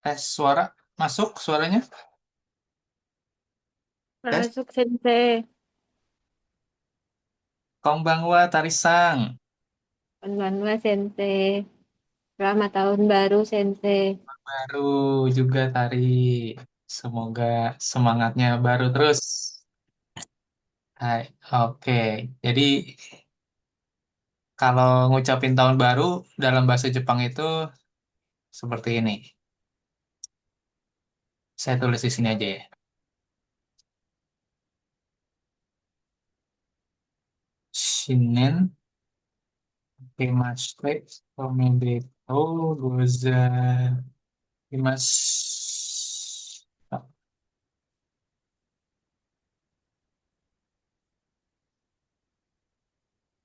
Tes suara. Masuk suaranya? Tes. Masuk sensei. Konbanwa Tarisang. Konbanwa sensei. Selamat tahun baru sensei. Baru juga Tari. Semoga semangatnya baru terus. Hai. Oke. Jadi kalau ngucapin tahun baru dalam bahasa Jepang itu seperti ini. Saya tulis di sini aja ya. Shinen Himashite Omedetou Gozaimasu.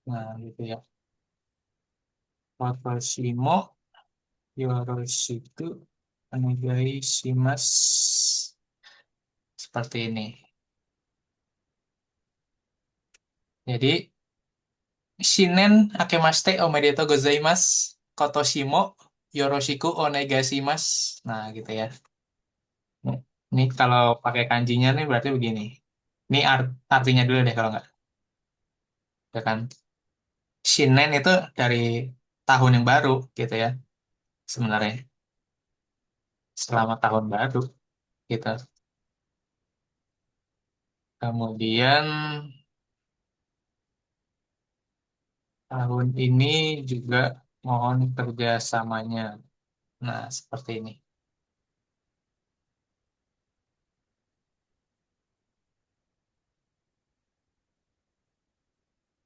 Nah, gitu ya. Watashi mo yoroshiku onegai shimasu. Seperti ini. Jadi, Shinen akemashite omedetou gozaimasu. Kotoshi mo yoroshiku onegaishimasu. Nah, gitu ya. Ini kalau pakai kanjinya nih berarti begini. Ini artinya dulu deh kalau nggak. Ya kan? Shinen itu dari tahun yang baru gitu ya sebenarnya. Selamat tahun baru gitu. Kemudian tahun ini juga mohon kerjasamanya. Nah, seperti ini.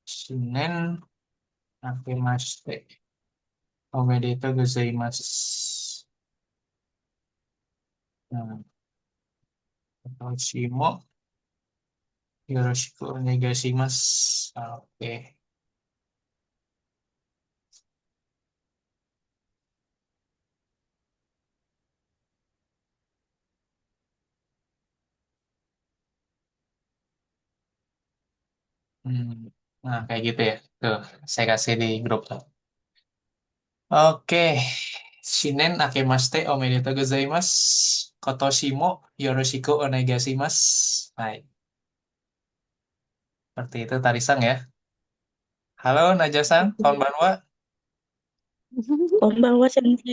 Shinen akemashite omedetou gozaimasu. Nah, Toshimo yoroshiku onegaishimasu. Oke. Hmm. Nah, kayak gitu ya. Tuh, saya kasih di grup tuh. Oke. Shinen akemashite omedetou gozaimasu. Kotoshi mo yoroshiku onegaishimasu. Baik. Seperti itu Tarisang ya. Halo Najasang, kawan Banwa. こんばんは、先生。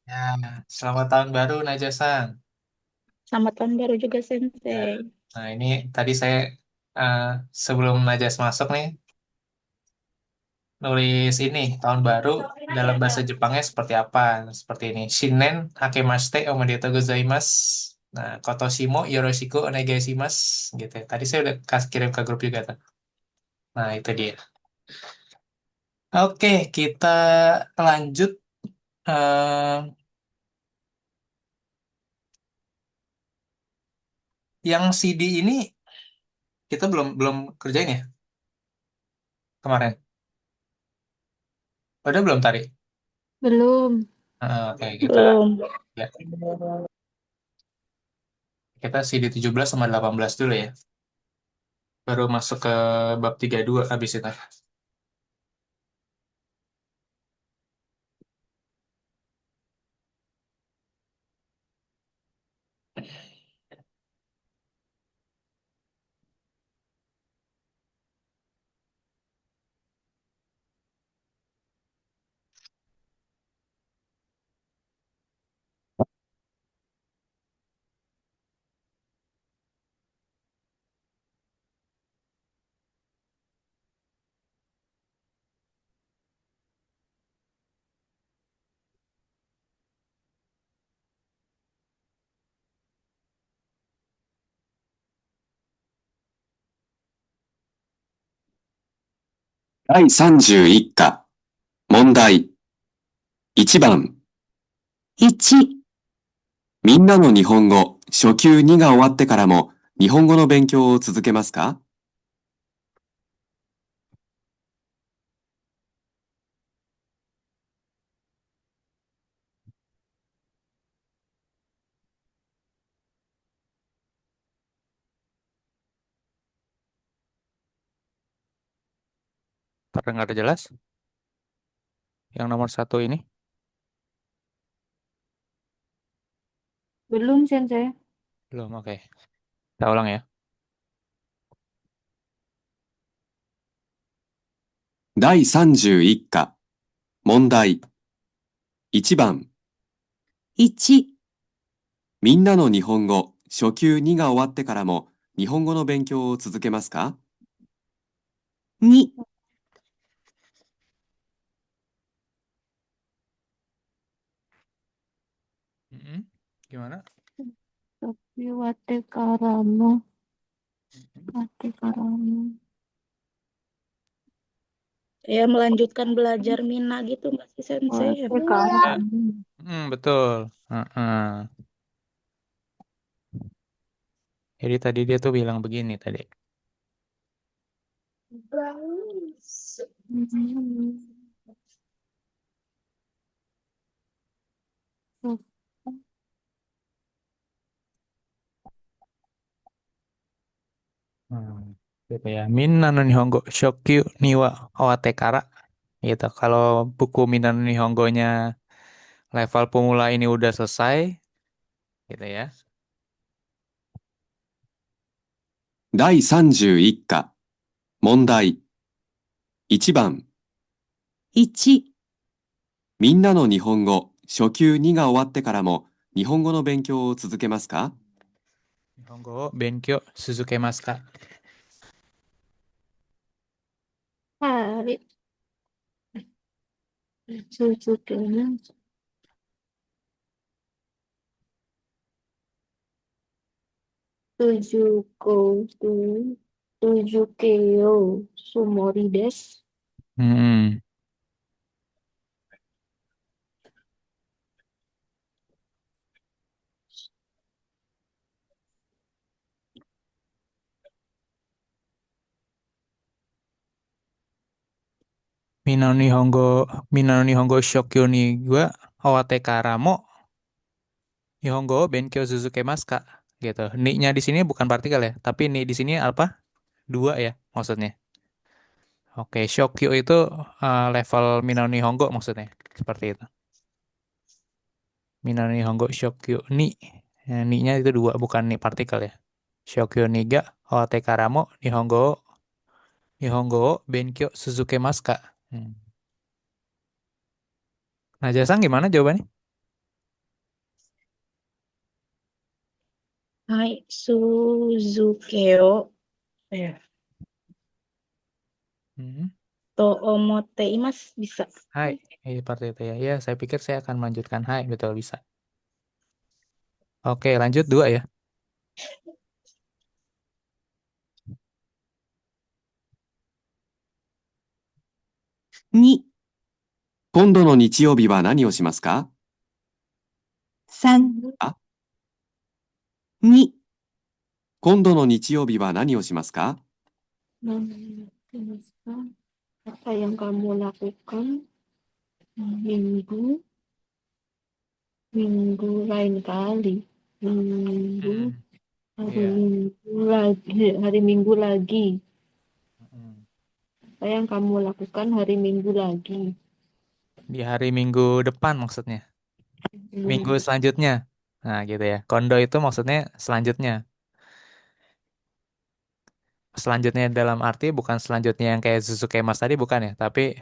Ya, selamat tahun baru Najasang. Selamat tahun baru juga, Ya. sensei. Nah, ini tadi saya eh, sebelum Najas masuk nih nulis ini tahun baru dalam bahasa Jepangnya seperti apa? Seperti ini. Shinen akemashite omedetou gozaimasu. Nah, kotoshimo yoroshiku onegaishimasu gitu ya. Tadi saya udah kirim ke grup juga tuh. Nah, itu dia. Oke, kita lanjut. eh, yang CD ini kita belum belum kerjain ya kemarin. Udah belum tadi? Belum. Oke, kita Belum. ya, kita CD 17 sama 18 dulu ya. Baru masuk ke bab 32 habis itu.第31課、問題。1番。1、みんなの日本語、初級2が終わってからも、日本語の勉強を続けますか？Terdengar jelas? Yang nomor satu ini. Belum, Sensei. Belum, oke. Kita ulang ya. 第31課、問題。1番、1、みんなの日本語、初級2が終わってからも、日本語の勉強を続けますか？2、Mm-mm. Gimana? tapi wate karamo, wate karamo. Ya, melanjutkan belajar Mina gitu, Mbak si Sensei. Wate Ya, karamo. betul. Heeh. Jadi tadi dia tuh bilang begini tadi. Hmm. Gitu ya. Minna no Nihongo Shokyu Niwa Owatekara. Gitu. Kalau buku Minna no Nihongo-nya level pemula ini udah selesai, gitu ya. 第31課、問題。1番、1、みんなの日本語、初級2が終わってからも、日本語の勉強を続けますか？ Nihongo Benkyo Suzukemasu ka? hari Suzuki Tujuko tu Tujukeo Sumori desu. Hmm. Minna no Nihongo Shokyu ni wa Owatekara mo Nihongo Benkyo Suzukemasu ka? Gitu. Ni-nya di sini bukan partikel ya, tapi ni di sini apa? Dua ya maksudnya. Oke, Shokyu itu level Minna no Nihongo maksudnya. Seperti itu. Minna no Nihongo Shokyu ni. Ni-nya itu dua, bukan ni partikel ya. Shokyu ni ga Owatekara mo Nihongo Benkyo Suzukemasu ka? Hmm. Nah, Jasang gimana jawabannya? Hai Suzukeo ya. Hmm. To omote imas bisa. Hai, seperti itu ya. Ya, saya pikir saya akan melanjutkan hai, betul bisa. Oke, lanjut dua ya. 2、今度の日曜日は何をしますか？3、あ、2、今度の日曜日は何をしますか？ apa yang kamu lakukan minggu minggu lain kali minggu Hmm, hari iya. minggu lagi hari minggu lagi Hmm. apa yang kamu lakukan hari minggu lagi. Di hari Minggu depan maksudnya. Minggu Hmm. selanjutnya. Nah, gitu ya. Kondo itu maksudnya selanjutnya. Selanjutnya dalam arti bukan selanjutnya yang kayak Suzuki Mas tadi bukan ya, tapi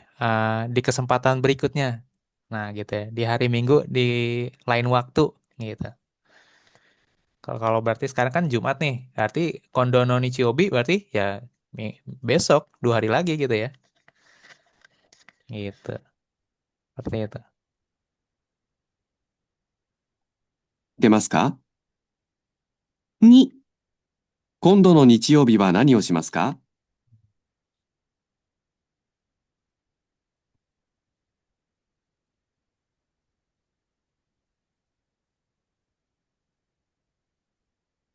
di kesempatan berikutnya. Nah, gitu ya. Di hari Minggu di lain waktu gitu. Kalau kalau berarti sekarang kan Jumat nih. Berarti Kondo no Nichiobi berarti ya besok 2 hari lagi gitu ya. Gitu. Seperti itu. 出ますか？2、今度の日曜日は何をしますか？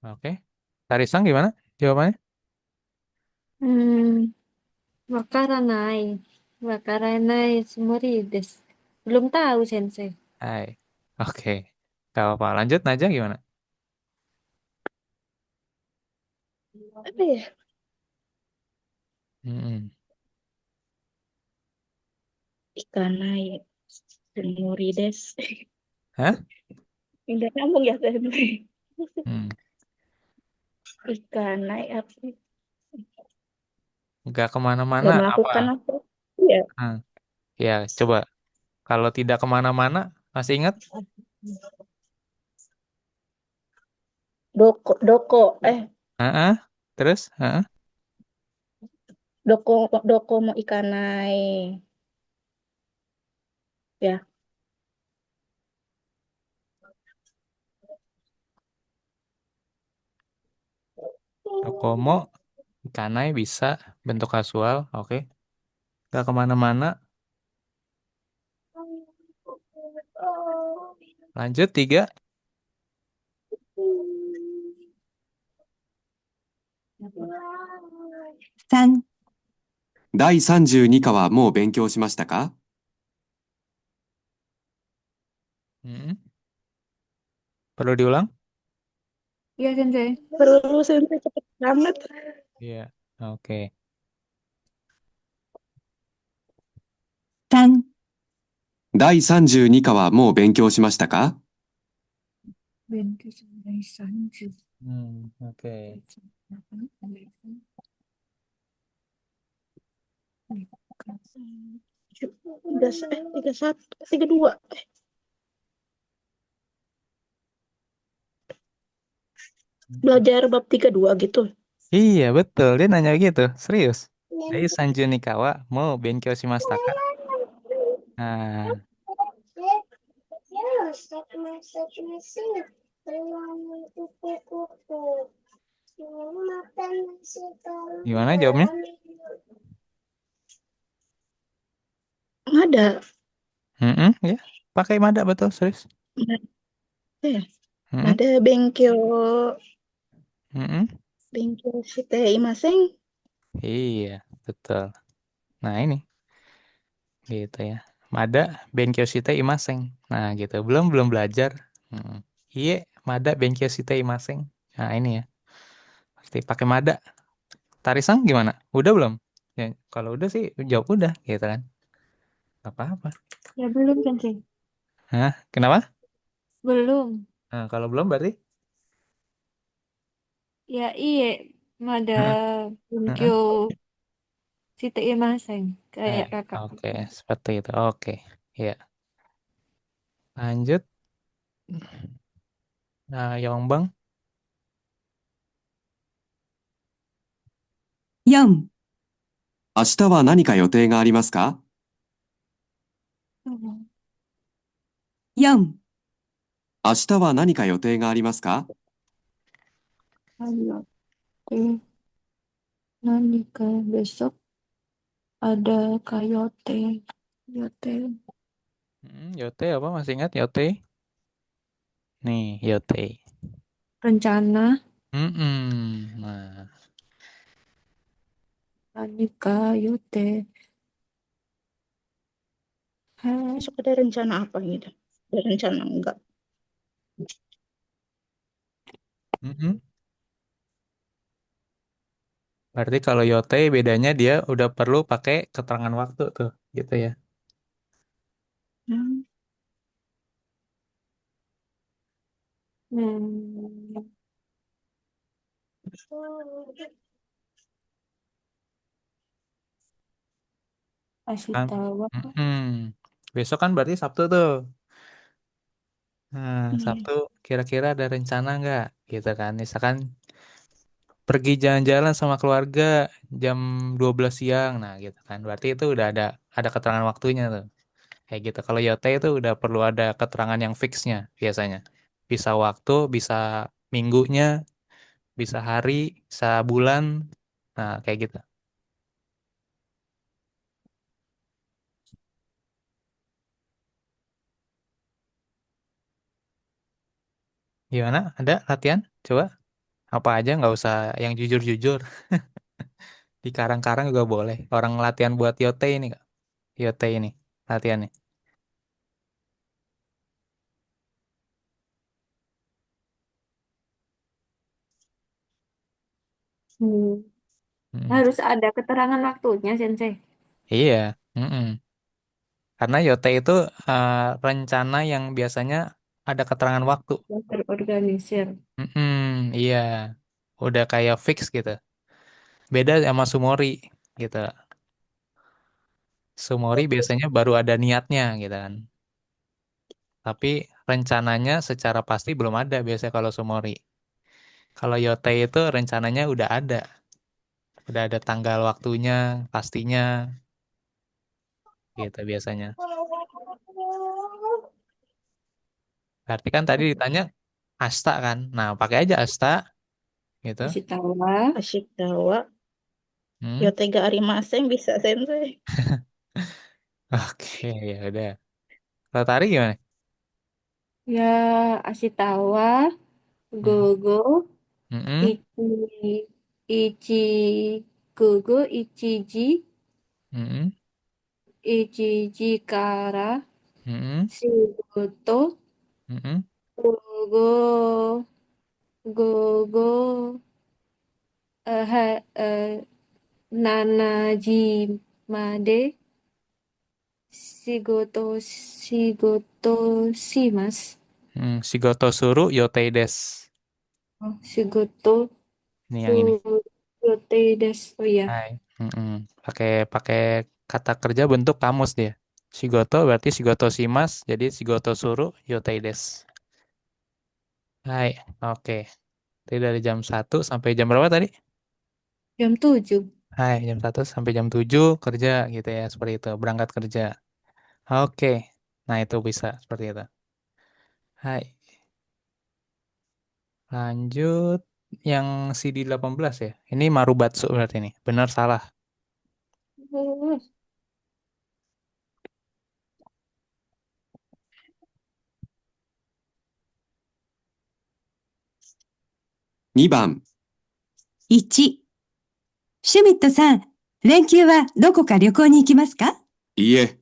Oke. Tarisang gimana jawabannya? hmm, wakaranai wakaranai sumori desu. Belum tahu sensei. Hai. Oke. Gak apa-apa. Lanjut Najwa gimana? Apa ya? Hmm. Ikanai sumori desu. Hah? Nggak nyambung ya sensei. Hmm. Ikan naik apa? Nggak kemana-mana Nggak apa? melakukan apa? Iya. Hmm. Ya, coba. Kalau tidak kemana-mana, masih ingat? Doko, doko, Heeh. Terus? Heeh. doko, doko mau ikanai. Ya, Dokomo, ikanai bisa bentuk kasual, oke. Nggak kemana-mana. Lanjut, tiga. 3、第32課はもう勉強しましたか？ Hmm. Perlu diulang? Iya, Sensei. perlu sensei cepet banget. Iya. Oke. 3、第32課はもう勉強しましたか？ Binti sampai sanju. Oke. Tiga satu, tiga dua. Belajar bab 32 gitu. Iya, betul. Dia nanya gitu. Serius. Dari Sanju Nikawa mau Benkyo shimashita ka? Nah, gimana jawabnya? Ada. Ya. Pakai mada betul, serius. Eh, Mm-mm. ada bengkel Mm-mm. bengkel shitei imaseng. Iya, betul. Nah, ini gitu ya. Mada Benkyo shite imaseng. Nah, gitu. Belum belum belajar. Mm. Iya, mada Benkyo shite imaseng. Nah, ini ya. Pasti pakai mada. Tarisang gimana? Udah belum? Ya, kalau udah sih jawab udah gitu kan. Gak apa-apa. Ya belum, Sensei. Hah? Kenapa? Belum. Nah, kalau belum berarti? Ya iya, ada Heeh, Bunkyo heeh. Site Maseng kayak kakak. Oke, seperti itu. Oke, ya. Lanjut. Nah, Yongbang. 4、明日は何か予定がありますか？ 4、明日は何か予定がありますか？ Ayo, Nanika besok ada Kayote. Yote Yote apa? Masih ingat Yote? Nih, Yote. rencana Nah, Nanika Yote. Besok ada rencana apa gitu? Ada rencana enggak? mm-mm. Berarti kalau Yote bedanya dia udah perlu pakai keterangan waktu tuh, gitu ya. Hmm. Hmm, kasih Kan? tahu. Mm-mm. Besok kan berarti Sabtu tuh. Nah, Iya. Sabtu kira-kira ada rencana nggak? Gitu kan. Misalkan pergi jalan-jalan sama keluarga jam 12 siang. Nah, gitu kan. Berarti itu udah ada keterangan waktunya tuh. Kayak gitu. Kalau Yote itu udah perlu ada keterangan yang fixnya biasanya. Bisa waktu, bisa minggunya, bisa hari, bisa bulan. Nah, kayak gitu. Gimana? Ada latihan? Coba. Apa aja nggak usah yang jujur-jujur. Di karang-karang juga boleh. Orang latihan buat Yote ini, Kak. Yote ini latihannya. Hmm, Mm. harus ada keterangan waktunya, Sensei. Iya. Mm-mm. Karena Yote itu rencana yang biasanya ada keterangan waktu. Sudah terorganisir. Iya. Udah kayak fix gitu. Beda sama Sumori gitu. Sumori biasanya baru ada niatnya gitu kan. Tapi rencananya secara pasti belum ada biasanya kalau Sumori. Kalau Yote itu rencananya udah ada. Udah ada tanggal waktunya, pastinya gitu biasanya. Berarti kan tadi ditanya Asta kan. Nah, pakai aja Asta gitu. Ashitawa. Ashikawa. Hmm. Yotega arimasen bisa sensei. Oke, ya udah. Kalau Tari gimana? Ya, Ashitawa. Hmm. Gogo. Hmm. Ichi. Ichi. Gogo. Ichiji. Hmm. Ichiji kara. Hmm. Shigoto. Hmm. Gogo. Gogo. 7時まで仕事します。Shigoto Suru Yote des. 仕事 Ini yang ini. する予定です。Oh iya, Hai. Pakai pakai kata kerja bentuk kamus dia. Shigoto berarti Shigoto Shimas, jadi Shigoto Suru Yote des. Hai. Oke. Jadi dari jam 1 sampai jam berapa tadi? jam 7. Hai, jam 1 sampai jam 7 kerja gitu ya, seperti itu, berangkat kerja. Oke. Nah, itu bisa seperti itu. Hai. Lanjut yang CD18 ya. Ini Marubatsu berarti ini. Benar salah. Oh, 2番、1、シュミットさん、連休はどこか旅行に行きますか？いいえ、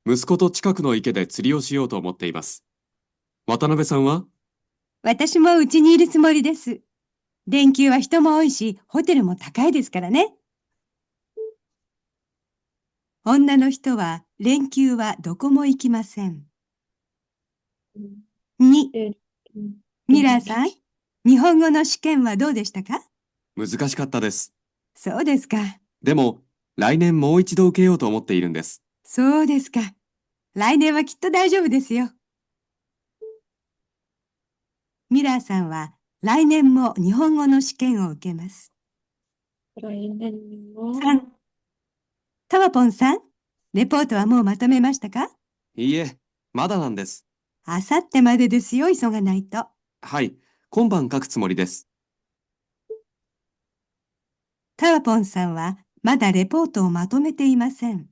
息子と近くの池で釣りをしようと思っています。渡辺さんは？私もうちにいるつもりです。連休は人も多いし、ホテルも高いですからね。女の人は連休はどこも行きません。2、で、ミラーさん、日本語の試験はどうでしたか？難しかったです。そうですか。でも、来年もう一度受けようと思っているんです。そうですか。来年はきっと大丈夫ですよ。ミラーさんは来年も日本語の試験を受けます。来年も、 3、タワポンさん、レポートはもうまとめましたか？いいえ、まだなんです。あさってまでですよ、急がないと。はい、今晩書くつもりです。タワポンさんはまだレポートをまとめていません。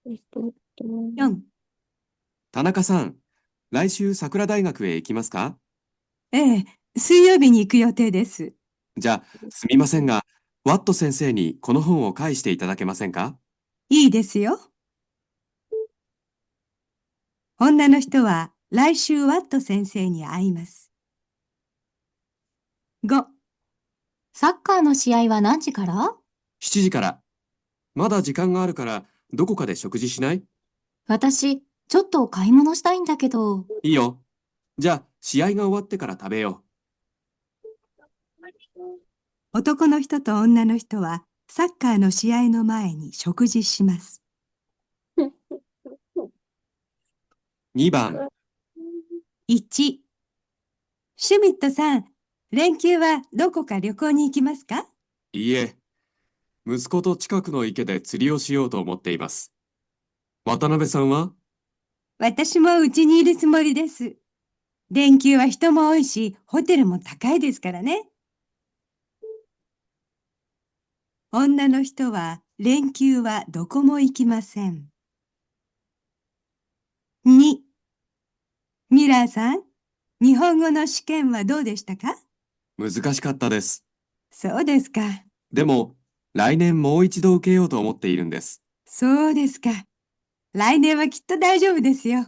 4、田中さん、来週桜大学へ行きますか？ええ、水曜日に行く予定です。じゃあ、すみませんが、ワット先生にこの本を返していただけませんか？いいですよ。女の人は来週ワット先生に会います。5、サッカーの試合は何時から？ 7時から。まだ時間があるから、どこかで食事しない？私、ちょっと買い物したいんだけど。いいよ。じゃあ、試合が終わってから食べよ男の人と女の人はサッカーの試合の前に食事します。う。2番、1、シュミットさん、連休はどこか旅行に行きますか？いいえ、息子と近くの池で釣りをしようと思っています。渡辺さんは？私もうちにいるつもりです。連休は人も多いし、ホテルも高いですからね。女の人は連休はどこも行きません。2、ミラーさん、日本語の試験はどうでしたか？難しかったです。そうですか。でも、来年もう一度受けようと思っているんです。そうですか。来年はきっと大丈夫ですよ。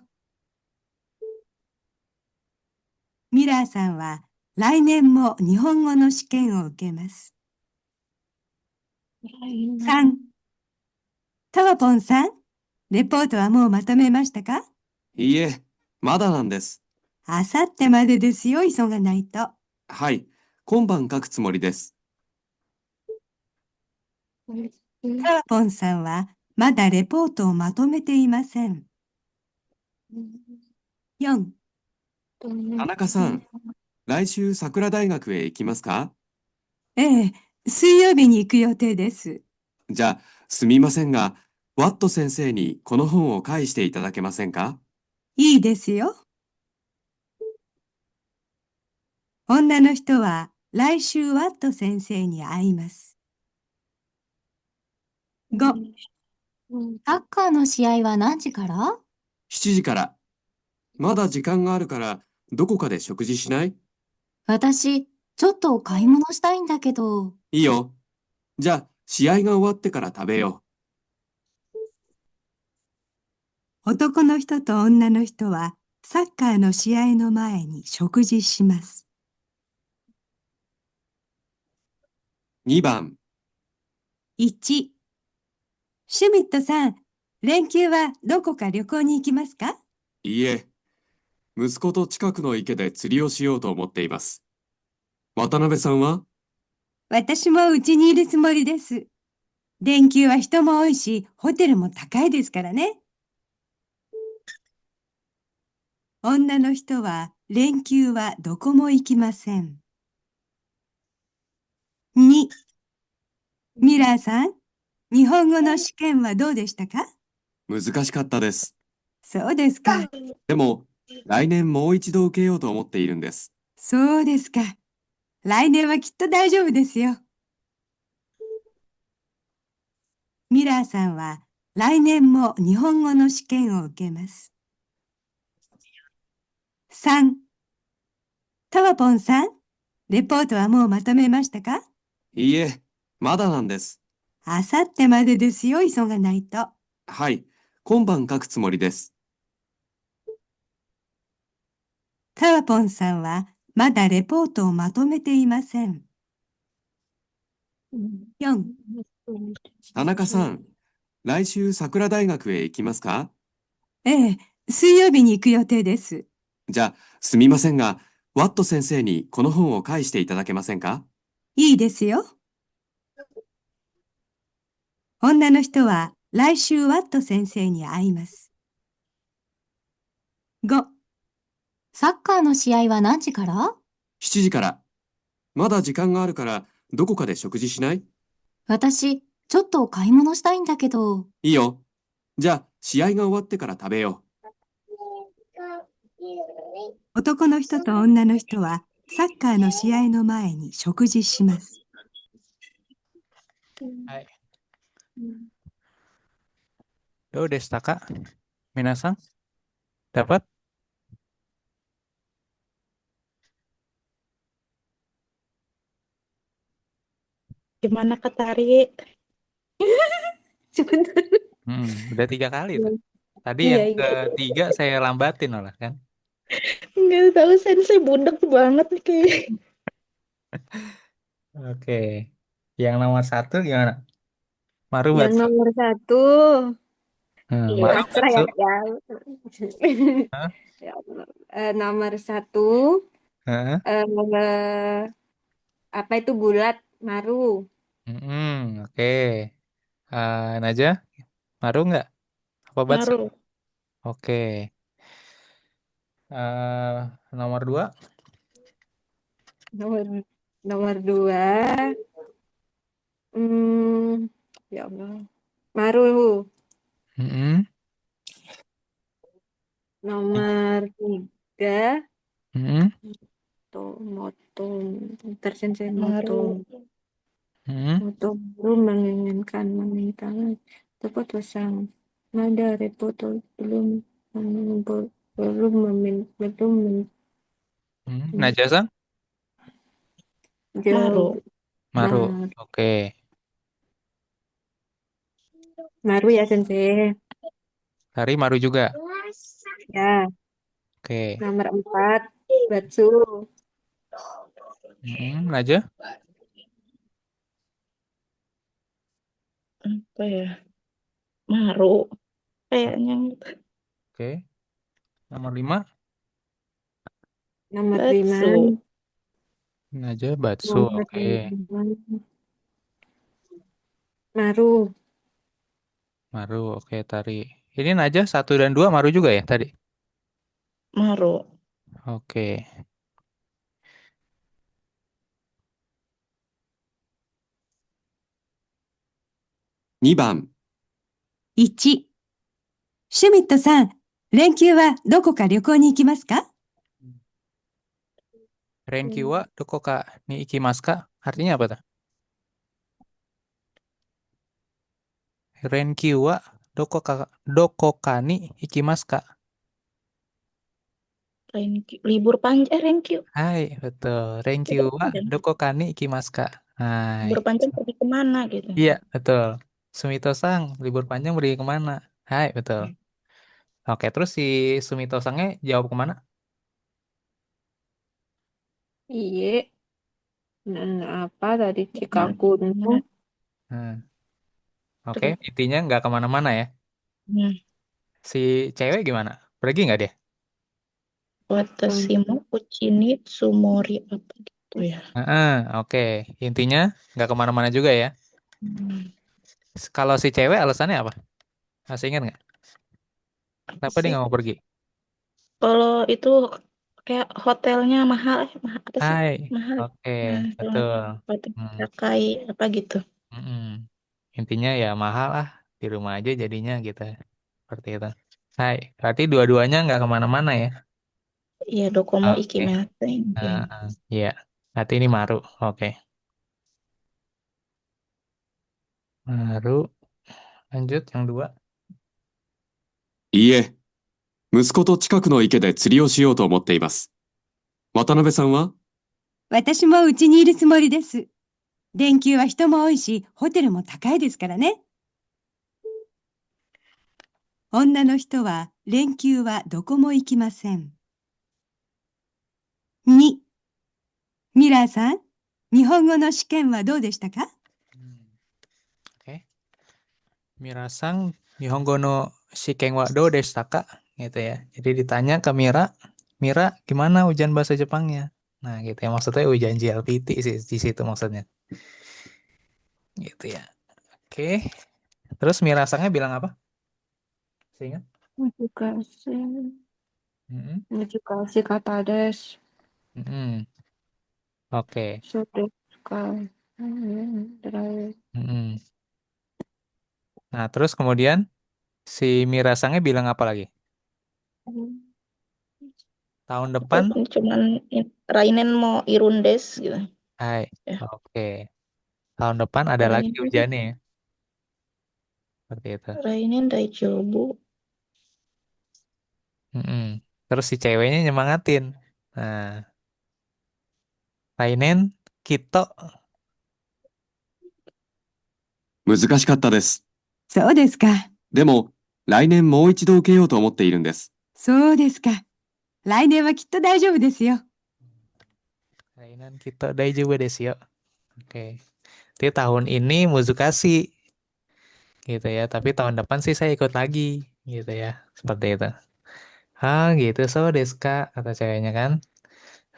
ミラーさんは来年も日本語の試験を受けます。3、タワポンさん、レポートはもうまとめましたか？いいえ、まだなんです。あさってまでですよ、急がないと。はい、今晩書くつもりです。ターポンさんはまだレポートをまとめていません。4、田中さん、来週桜大学へ行きますか？ええ、水曜日に行く予定です。じゃあ、すみませんが、ワット先生にこの本を返していただけませんか？いいですよ。女の人は来週ワット先生に会います。5、サッカーの試合は何時から？ 7時から。まだ時間があるから、どこかで食事しない？私、ちょっと買い物したいんだけど。いいよ。じゃあ、試合が終わってから食べよ男の人と女の人はサッカーの試合の前に食事します。う。2番、1、シュミットさん、連休はどこか旅行に行きますか？いいえ、息子と近くの池で釣りをしようと思っています。渡辺さんは？私もうちにいるつもりです。連休は人も多いし、ホテルも高いですからね。女の人は連休はどこも行きません。2、ミラーさん、日本語の試験はどうでしたか？難しかったです。そうですか。でも、来年もう一度受けようと思っているんです。そうですか。来年はきっと大丈夫ですよ。ミラーさんは来年も日本語の試験を受けます。3、タワポンさん、レポートはもうまとめましたか？いいえ、まだなんです。あさってまでですよ、急がないと。はい、今晩書くつもりです。タワポンさんはまだレポートをまとめていません。4、田中さん、来週桜大学へ行きますか？ええ、水曜日に行く予定です。じゃあ、すみませんが、ワット先生にこの本を返していただけませんか？いいですよ。女の人は来週ワット先生に会います。5、サッカーの試合は何時から？ 7時から。まだ時間があるから、どこかで食事しない？私、ちょっと買い物したいんだけど。いいよ。じゃあ、試合が終わってから食べよ男の人と女の人はサッカーの試合の前に食事します。はい。どうでしたか皆さんdapat? Gimana Kak Tari? Sebentar. Udah 3 kali tuh. Tadi Iya, yang iya, iya. ketiga saya lambatin malah kan. Nggak tahu sensei budak banget nih kayak. Oke. Yang nomor 1 gimana? Yang Marubatsu. nomor satu, pasrah ya Marubatsu. Kak ya. Hah? Ya Allah. Nomor satu, Hah? eh, apa itu bulat, maru. Oke. Naja, Maru nggak? Apa Batsu? Maru. Oke. Nomor 2. Nomor nomor dua, ya Allah, maru. Mm-mm. Nomor tiga, Mm-mm. motong, tersensei Maru. motong. Mm-mm. Moto belum menginginkan meminta tepat pasang. Nada repoto belum belum belum Naja-san? Maru. jauh Maru. banget. Oke. Maru ya sensei. Tari Maru juga. Ya, Oke. nomor empat Batsu. Naja? Apa ya? Maru. Kayaknya. Oke. Nomor 5. Nomor Batsu. 5. Ini aja Batsu, Nomor oke. 5. Maru. Maru, oke Tari. Ini aja 1 dan 2 Maru juga ya tadi? Maru. Oke. 2番、1、シュミットさん、連休はどこか旅行に行きますか？ Renki wa dokoka ni ikimasu ka? Artinya apa tuh? Renki wa dokoka ni ikimasu ka? Libur panjang, Renkyu. Hai, betul. Renki Libur wa panjang. dokoka ni ikimasu ka? Hai. Libur panjang pergi kemana gitu. Iya, betul. Sumito-sang, libur panjang pergi kemana? Hai, betul. Oke, terus si Sumito-sangnya jawab kemana? Iye. Nah, apa tadi Kemana? Cikakundu. Hmm. Oke, Terus, intinya nggak kemana-mana ya. hmm, Si cewek gimana? Pergi nggak dia? Watashi mo uchi ni tsumori apa gitu ya. Heeh, oke. Intinya nggak kemana-mana juga ya. Hmm, Kalau si cewek alasannya apa? Masih ingat nggak? apa Kenapa dia sih? nggak mau pergi? Kalau itu kayak hotelnya mahal, mahal apa sih? Hai, Mahal. oke, Nah, kalau betul. hotel Hmm, Sakai apa gitu. mm-mm. Intinya ya mahal lah, di rumah aja jadinya gitu. Seperti itu. Hai, berarti dua-duanya nggak kemana-mana ya? Iya, Dokomo Oke, Ikimete. Ya. iya. Berarti ini Maru. Oke, Maru. Lanjut yang 2. いいえ、息子と近くの池で釣りをしようと思っています。渡辺さんは？私もうちにいるつもりです。連休は人も多いし、ホテルも高いですからね。女の人は連休はどこも行きません。2、ミラーさん、日本語の試験はどうでしたか？ Oke. Mirasang Nihongo no Shiken wa do desu ka? Gitu ya. Jadi ditanya ke Mira, Mira gimana ujian bahasa Jepangnya? Nah, gitu ya. Maksudnya ujian JLPT sih di situ maksudnya. Gitu ya. Oke. Terus Mirasangnya bilang apa? Seingat? Edukasi. Mm-mm. Edukasi kata des. Mm-mm. Oke. Sudah sekali. Drive. Mm-mm. Nah, terus kemudian si Mirasangnya bilang apa lagi? Tahun depan? Ini cuman Rainen mau Irundes gitu. Hai. Ya. Oke. Tahun depan ada lagi Rainen, ujiannya ya. Seperti itu. Rainen Daijobu. Mm-mm. Terus si ceweknya nyemangatin. Nah, Rainen, Kito. 難しかったです。そうですか。でも、来年もう一度受けようと思っているんです。そうですか。来年はきっと大丈夫ですよ。 Rainen, Kito, Daijoubu desu yo. Oke. Jadi tahun ini Muzukasi gitu ya. Tapi tahun depan sih saya ikut lagi gitu ya. Seperti itu. Ah gitu, so desu ka, kata ceweknya kan.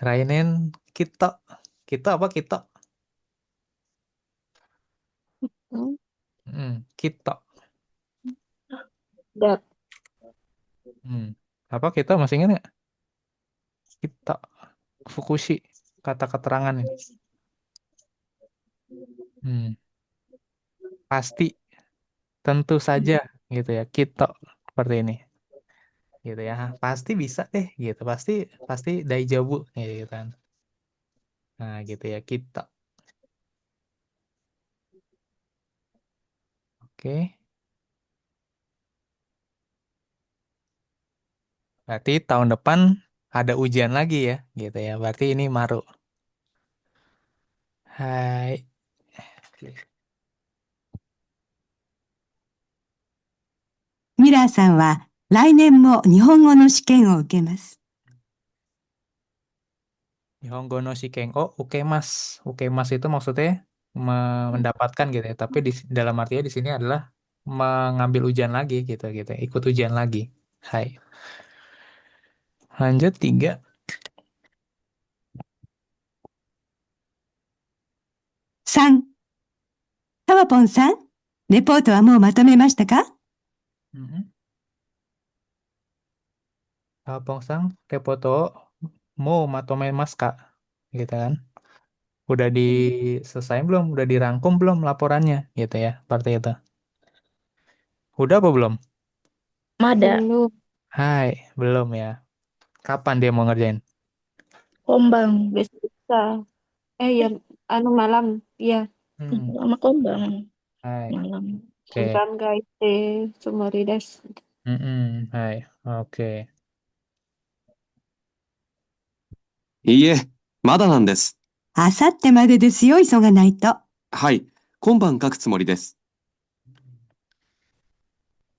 Rainen, Kito. Kito apa Kito? Kito. Dat. Apa Kito masih ingat nggak? Kito. Fukushi. Kata keterangan ini. Hmm. Pasti. Tentu saja gitu ya. Kito. Seperti ini. Gitu ya. Pasti bisa deh gitu. Pasti pasti Daijobu gitu kan. Nah, gitu ya. Kito. Oke. Berarti tahun depan ada ujian lagi ya, gitu ya. Berarti ini Maru. Hai. Oke. ミラーさんは来年も日本語の試験を受けます。 Nihongo no shiken o ukemas. Ukemas itu maksudnya mendapatkan gitu ya. Tapi dalam artinya di sini adalah mengambil ujian lagi gitu gitu. Ikut ujian lagi. Hai. Lanjut 3. 3、タワポンさん、レポートはもうまとめましたか？ Pong-sang, repoto mau matomemasu Kak. Gitu kan. Udah diselesain belum? Udah dirangkum belum laporannya? Gitu ya, seperti itu. Udah apa belum? Mada, Belum. Hai, belum ya. Kapan dia mau ngerjain? Kombang. Besok bisa. Ya, anu malam. Ya, Hmm, Sama Kombang hai. malam. Oke. 考えてつもりです。Hai. Oke. いいえ、まだなんです。あさってまでですよ、急がないと。はい、今晩書くつもりです。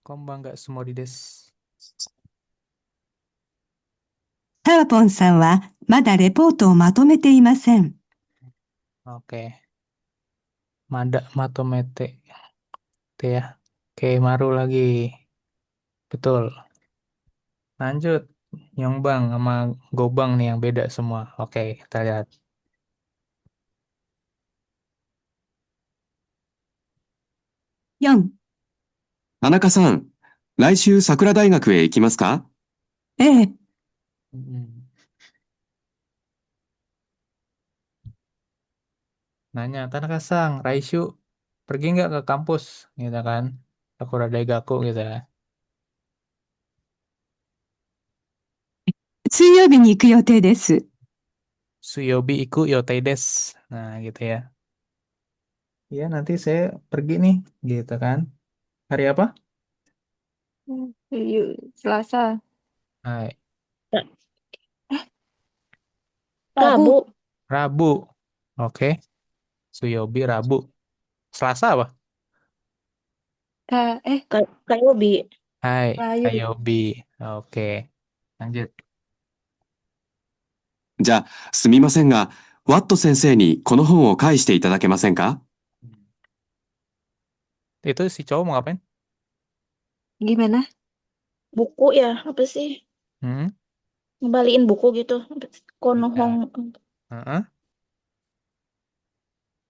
Kombang nggak semua des. タワポンさんはまだレポートをまとめていません。Oke. Mada matomete. Itu ya. Oke, Maru lagi. Betul. Lanjut. Yongbang sama Gobang nih yang beda semua. Oke, kita lihat. 4、田中さん、来週桜大学へ行きますか？ええ、Mm. Nanya, Tanaka-sang, Raisyu, pergi nggak ke kampus? Gitu kan. Sakura Daigaku gitu ya. 水曜日に行く予定です。 Suyobi iku yotei des. Nah, gitu ya. Iya, nanti saya pergi nih. Gitu kan. Hari apa? Selasa. Hai. Rabu. Rabu, Rabu. Oke. Suyobi Rabu. Selasa apa? Kayobi. Hai. Rayu. Ayobi. Oke. Lanjut. じゃあ、すみませんが、ワット先生にこの本を返していただけませんか？ Itu si cowok mau ngapain? Gimana? Buku ya, apa sih? Hmm? Ngembaliin buku gitu. Konohong Iya. Heeh.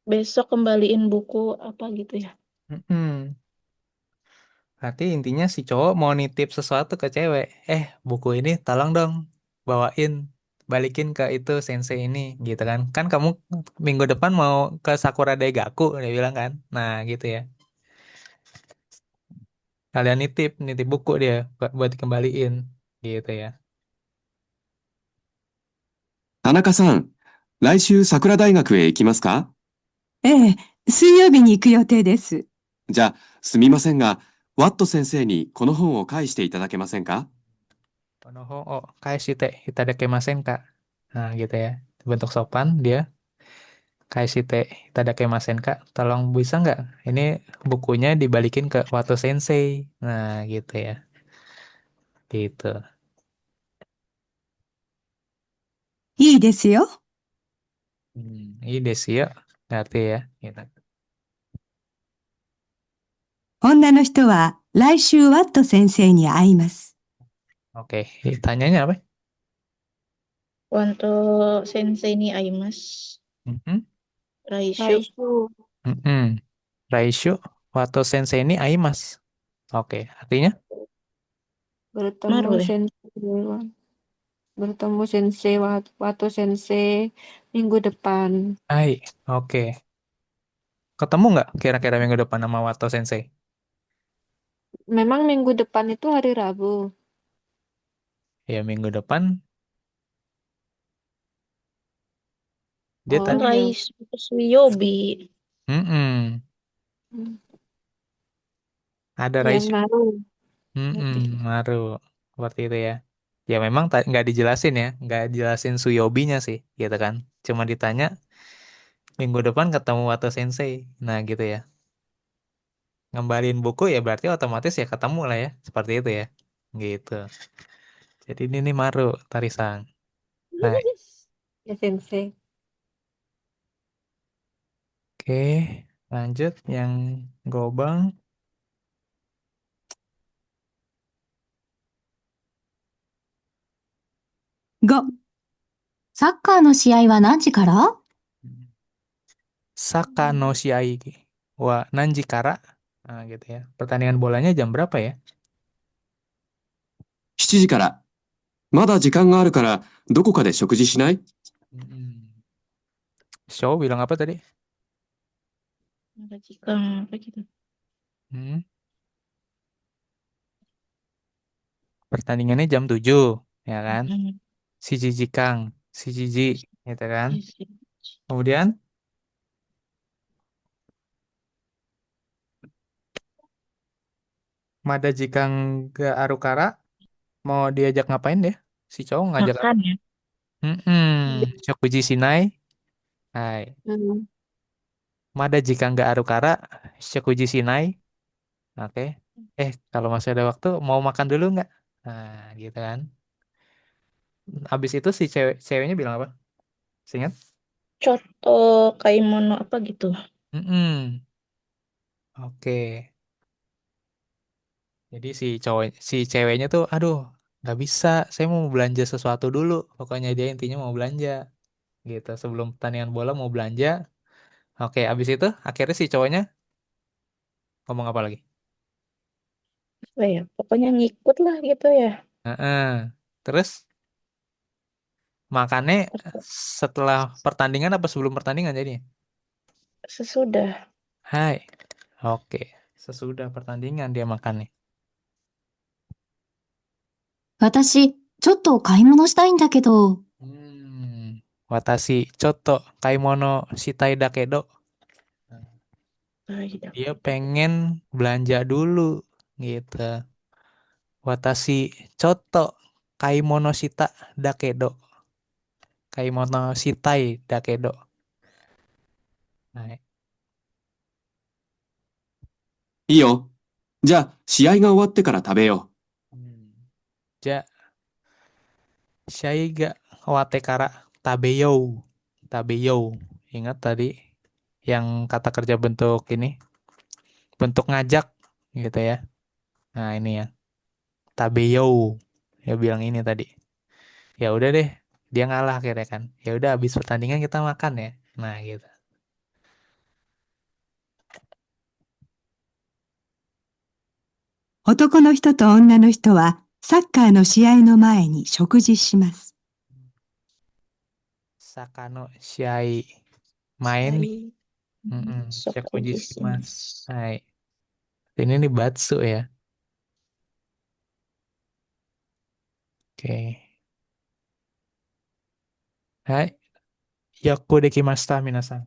besok kembaliin buku apa gitu ya. Mm-mm. Berarti intinya si cowok mau nitip sesuatu ke cewek. Buku ini tolong dong bawain, balikin ke itu sensei ini, gitu kan. Kan kamu minggu depan mau ke Sakura Daigaku, dia bilang kan. Nah, gitu ya. Kalian nitip buku dia buat dikembaliin, gitu ya. 田中さん、来週桜大学へ行きますか？ええ、水曜日に行く予定です。じゃあ、すみませんが、ワット先生にこの本を返していただけませんか？ Konoho, kaeshite itadakemasen, Kak. Nah, gitu ya. Bentuk sopan dia. Kaeshite itadakemasen, Kak. Tolong bisa nggak? Ini bukunya dibalikin ke Wato Sensei. Nah, gitu ya. Gitu. いいですよ。Ini desu ya. Ngerti ya. Gitu. 女の人は来週ワット先生に会います。 Oke, tanyanya apa? Wanto sensei ni Aimas. Mhm. Raishu. Raisyu. Mhm. Raishu, Wato Sensei ini aimas. Oke, artinya? Bertemu Maru deh. sensei. Bertemu sensei waktu sensei minggu depan. Ai, oke. Ketemu nggak kira-kira minggu depan sama Wato Sensei? Memang minggu depan itu hari Rabu. Ya, minggu depan dia Oh Kan tadi. ya. Raishu Suyobi. Mhm. Hmm. Ada Yang Raishu. baru. Maru. Seperti itu ya. Ya memang nggak dijelasin ya, nggak dijelasin Suyobinya sih, gitu kan. Cuma ditanya minggu depan ketemu Wato Sensei. Nah, gitu ya. Ngembalin buku ya berarti otomatis ya ketemu lah ya. Seperti itu ya. Gitu. Jadi ini nih Maru, Tarisang. Nah, Ya sensei. oke. Lanjut yang Gobang. 5、サッカーの試合は何時から？ Saka no shiai wa nanji kara. Nah, gitu ya. Pertandingan bolanya jam berapa ya? 7時から。まだ時間があるから、どこかで食事しない？ Show bilang apa tadi? Ada jika apa gitu. Hmm. Pertandingannya jam 7, ya kan? Mm, Si Jijikang, si Jiji, gitu kan? iya sih. Kemudian Mada Jikang ke Arukara mau diajak ngapain deh? Si cowok ngajak apa? Makan ya. Shokuji Shinai. Hai. Hmm. Mada Jikang ga Arukara, Shokuji Shinai. Oke. Kalau masih ada waktu mau makan dulu nggak? Nah, gitu kan. Habis itu si ceweknya bilang apa? Ingat? Coto kaimono apa gitu. Mm-mm. Oke. Jadi si ceweknya tuh, aduh, nggak bisa. Saya mau belanja sesuatu dulu. Pokoknya dia intinya mau belanja, gitu. Sebelum pertandingan bola mau belanja. Oke, abis itu akhirnya si cowoknya ngomong apa lagi? Apa ya? Pokoknya ngikut lah gitu ya. Heeh. Terus makannya setelah pertandingan apa sebelum pertandingan jadinya? Sesudah. Hai. Oke. Sesudah pertandingan dia makan nih. 私、ちょっと買い物したいんだけど、Watashi Choto Kaimono Shitai Dakedo. Tidak. Dia pengen belanja dulu gitu. Watashi Choto Kaimono Shita Dakedo. Kaimono Shitai Dakedo. Nah, いいよ。じゃあ、試合が終わってから食べよ ja Shaiga Watekara Tabeyo. Tabeyo. Ingat tadi yang kata kerja bentuk ini, bentuk ngajak gitu ya. Nah, ini ya. Tabeyo. Ya bilang ini tadi. Ya udah deh, dia ngalah akhirnya kan. Ya udah habis pertandingan kita makan ya. Nah, gitu. 男の人と女の人はサッカーの試合の前に食事します。Sakano Shiai main Hai. Shakuji Sokoji Shimasu. shimasu. Hai. Ini nih Batsu ya. Oke. Hai. Yaku dekimashita minasan.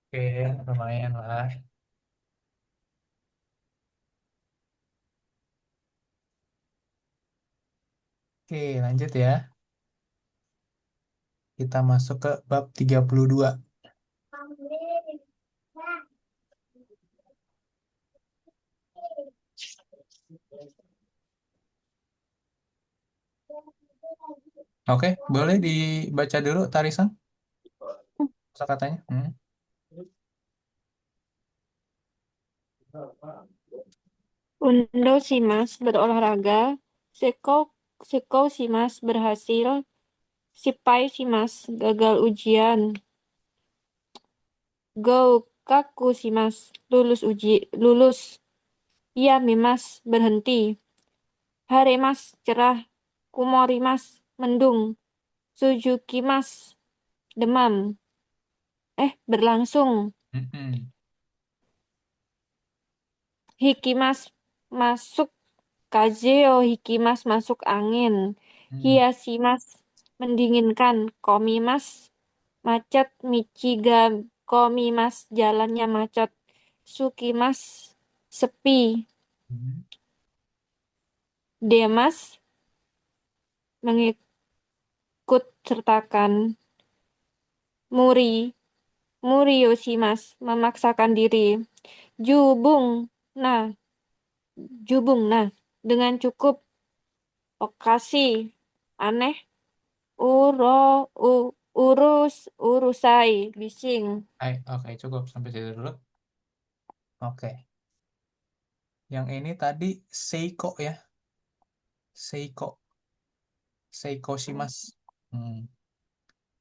Oke, lumayan lah. Oke, lanjut ya. Kita masuk ke bab 32. Oke, boleh dibaca dulu Tarisan kata-katanya. Undo Simas berolahraga. Seko Seko Simas berhasil. Sipai Simas gagal ujian. Go Kaku Simas lulus. Iya Mimas berhenti. Hare Mas cerah. Kumori Mas mendung. Suzuki Mas demam. Berlangsung. Mm-mm. Hikimas masuk. Kazeo Hikimas masuk angin. Hiashimas mendinginkan. Komimas macet. Michiga Komimas jalannya macet. Sukimas sepi. Demas mengikut sertakan. Muri Yoshimas memaksakan diri. Jubung nah Jubung nah dengan cukup. Okasi aneh. Urusai bising. Oke, cukup sampai situ dulu. Oke. Yang ini tadi Seiko ya. Seiko. Seiko Shimas.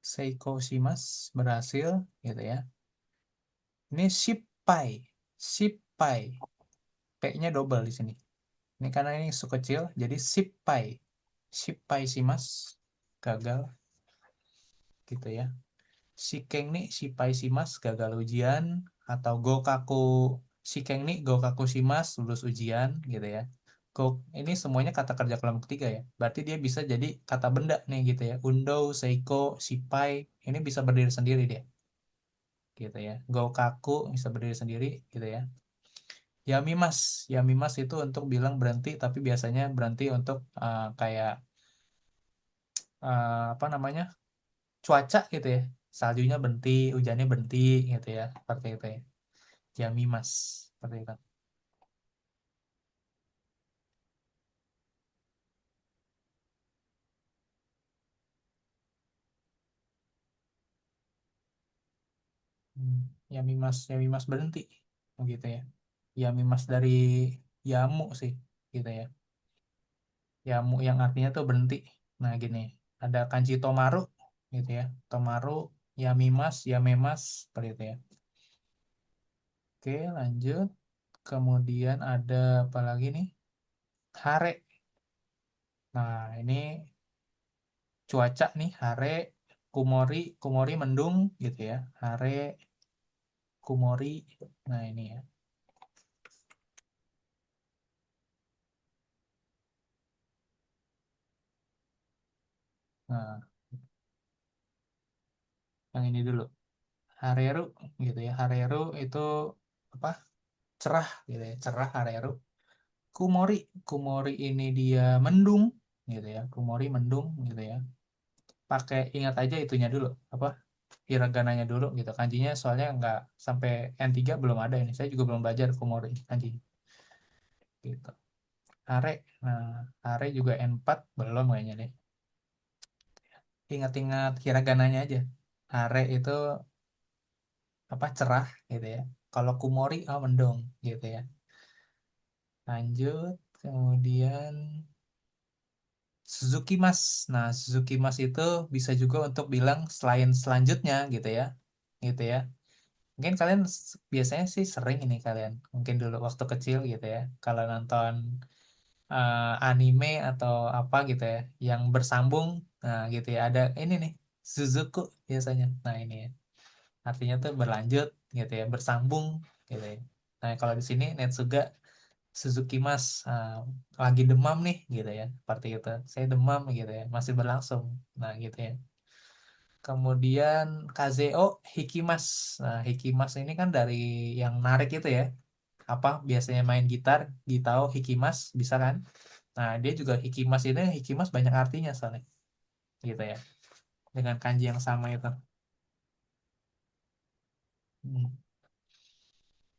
Seiko shimasu, berhasil, gitu ya. Ini shippai, shippai. P-nya double di sini. Ini karena ini su kecil, jadi shippai. Shippai shimasu, gagal, gitu ya. Shikeng ni shippai shimasu, gagal ujian. Atau gokaku shikeng ni gokaku shimasu, lulus ujian, gitu ya. Ini semuanya kata kerja kelompok 3 ya. Berarti dia bisa jadi kata benda nih gitu ya. Undo, seiko, shippai, ini bisa berdiri sendiri dia. Gitu ya. Gokaku bisa berdiri sendiri gitu ya. Yamimas, yamimas itu untuk bilang berhenti, tapi biasanya berhenti untuk kayak apa namanya, cuaca gitu ya. Saljunya berhenti, hujannya berhenti gitu ya. Seperti itu ya. Yamimas, seperti itu. Yamimas, yamimas berhenti, begitu ya. Yamimas dari yamu sih, gitu ya. Yamu yang artinya tuh berhenti. Nah gini, ada kanji tomaru, gitu ya. Tomaru, yamimas, yamemas, seperti itu ya. Oke, lanjut. Kemudian ada apa lagi nih? Hare. Nah, ini cuaca nih, hare, kumori, kumori mendung gitu ya. Hare, kumori. Nah, ini ya. Nah, yang ini dulu. Hareru gitu ya. Hareru itu apa? Cerah gitu ya. Cerah hareru. Kumori, kumori ini dia mendung gitu ya. Kumori mendung gitu ya. Pakai ingat aja itunya dulu, apa? Hiragananya dulu gitu. Kanjinya soalnya nggak sampai N3 belum ada ini. Saya juga belum belajar kumori kanji gitu. Hare, nah hare juga N4 belum kayaknya deh. Ingat-ingat hiragananya aja. Hare itu apa, cerah gitu ya. Kalau kumori mendung gitu ya. Lanjut, kemudian Suzuki Mas. Nah, Suzuki Mas itu bisa juga untuk bilang selain selanjutnya gitu ya. Gitu ya. Mungkin kalian biasanya sih sering ini kalian. Mungkin dulu waktu kecil gitu ya. Kalau nonton anime atau apa gitu ya. Yang bersambung. Nah gitu ya. Ada ini nih. Suzuku biasanya. Nah ini ya. Artinya tuh berlanjut gitu ya. Bersambung gitu ya. Nah kalau di sini Netsuga Suzuki Mas lagi demam nih gitu ya, seperti itu. Saya demam gitu ya, masih berlangsung. Nah gitu ya. Kemudian Kazeo Hikimas. Nah Hikimas ini kan dari yang narik itu ya. Apa biasanya main gitar, Gitao Hikimas bisa kan? Nah dia juga Hikimas ini, Hikimas banyak artinya soalnya, gitu ya. Dengan kanji yang sama itu. Hmm.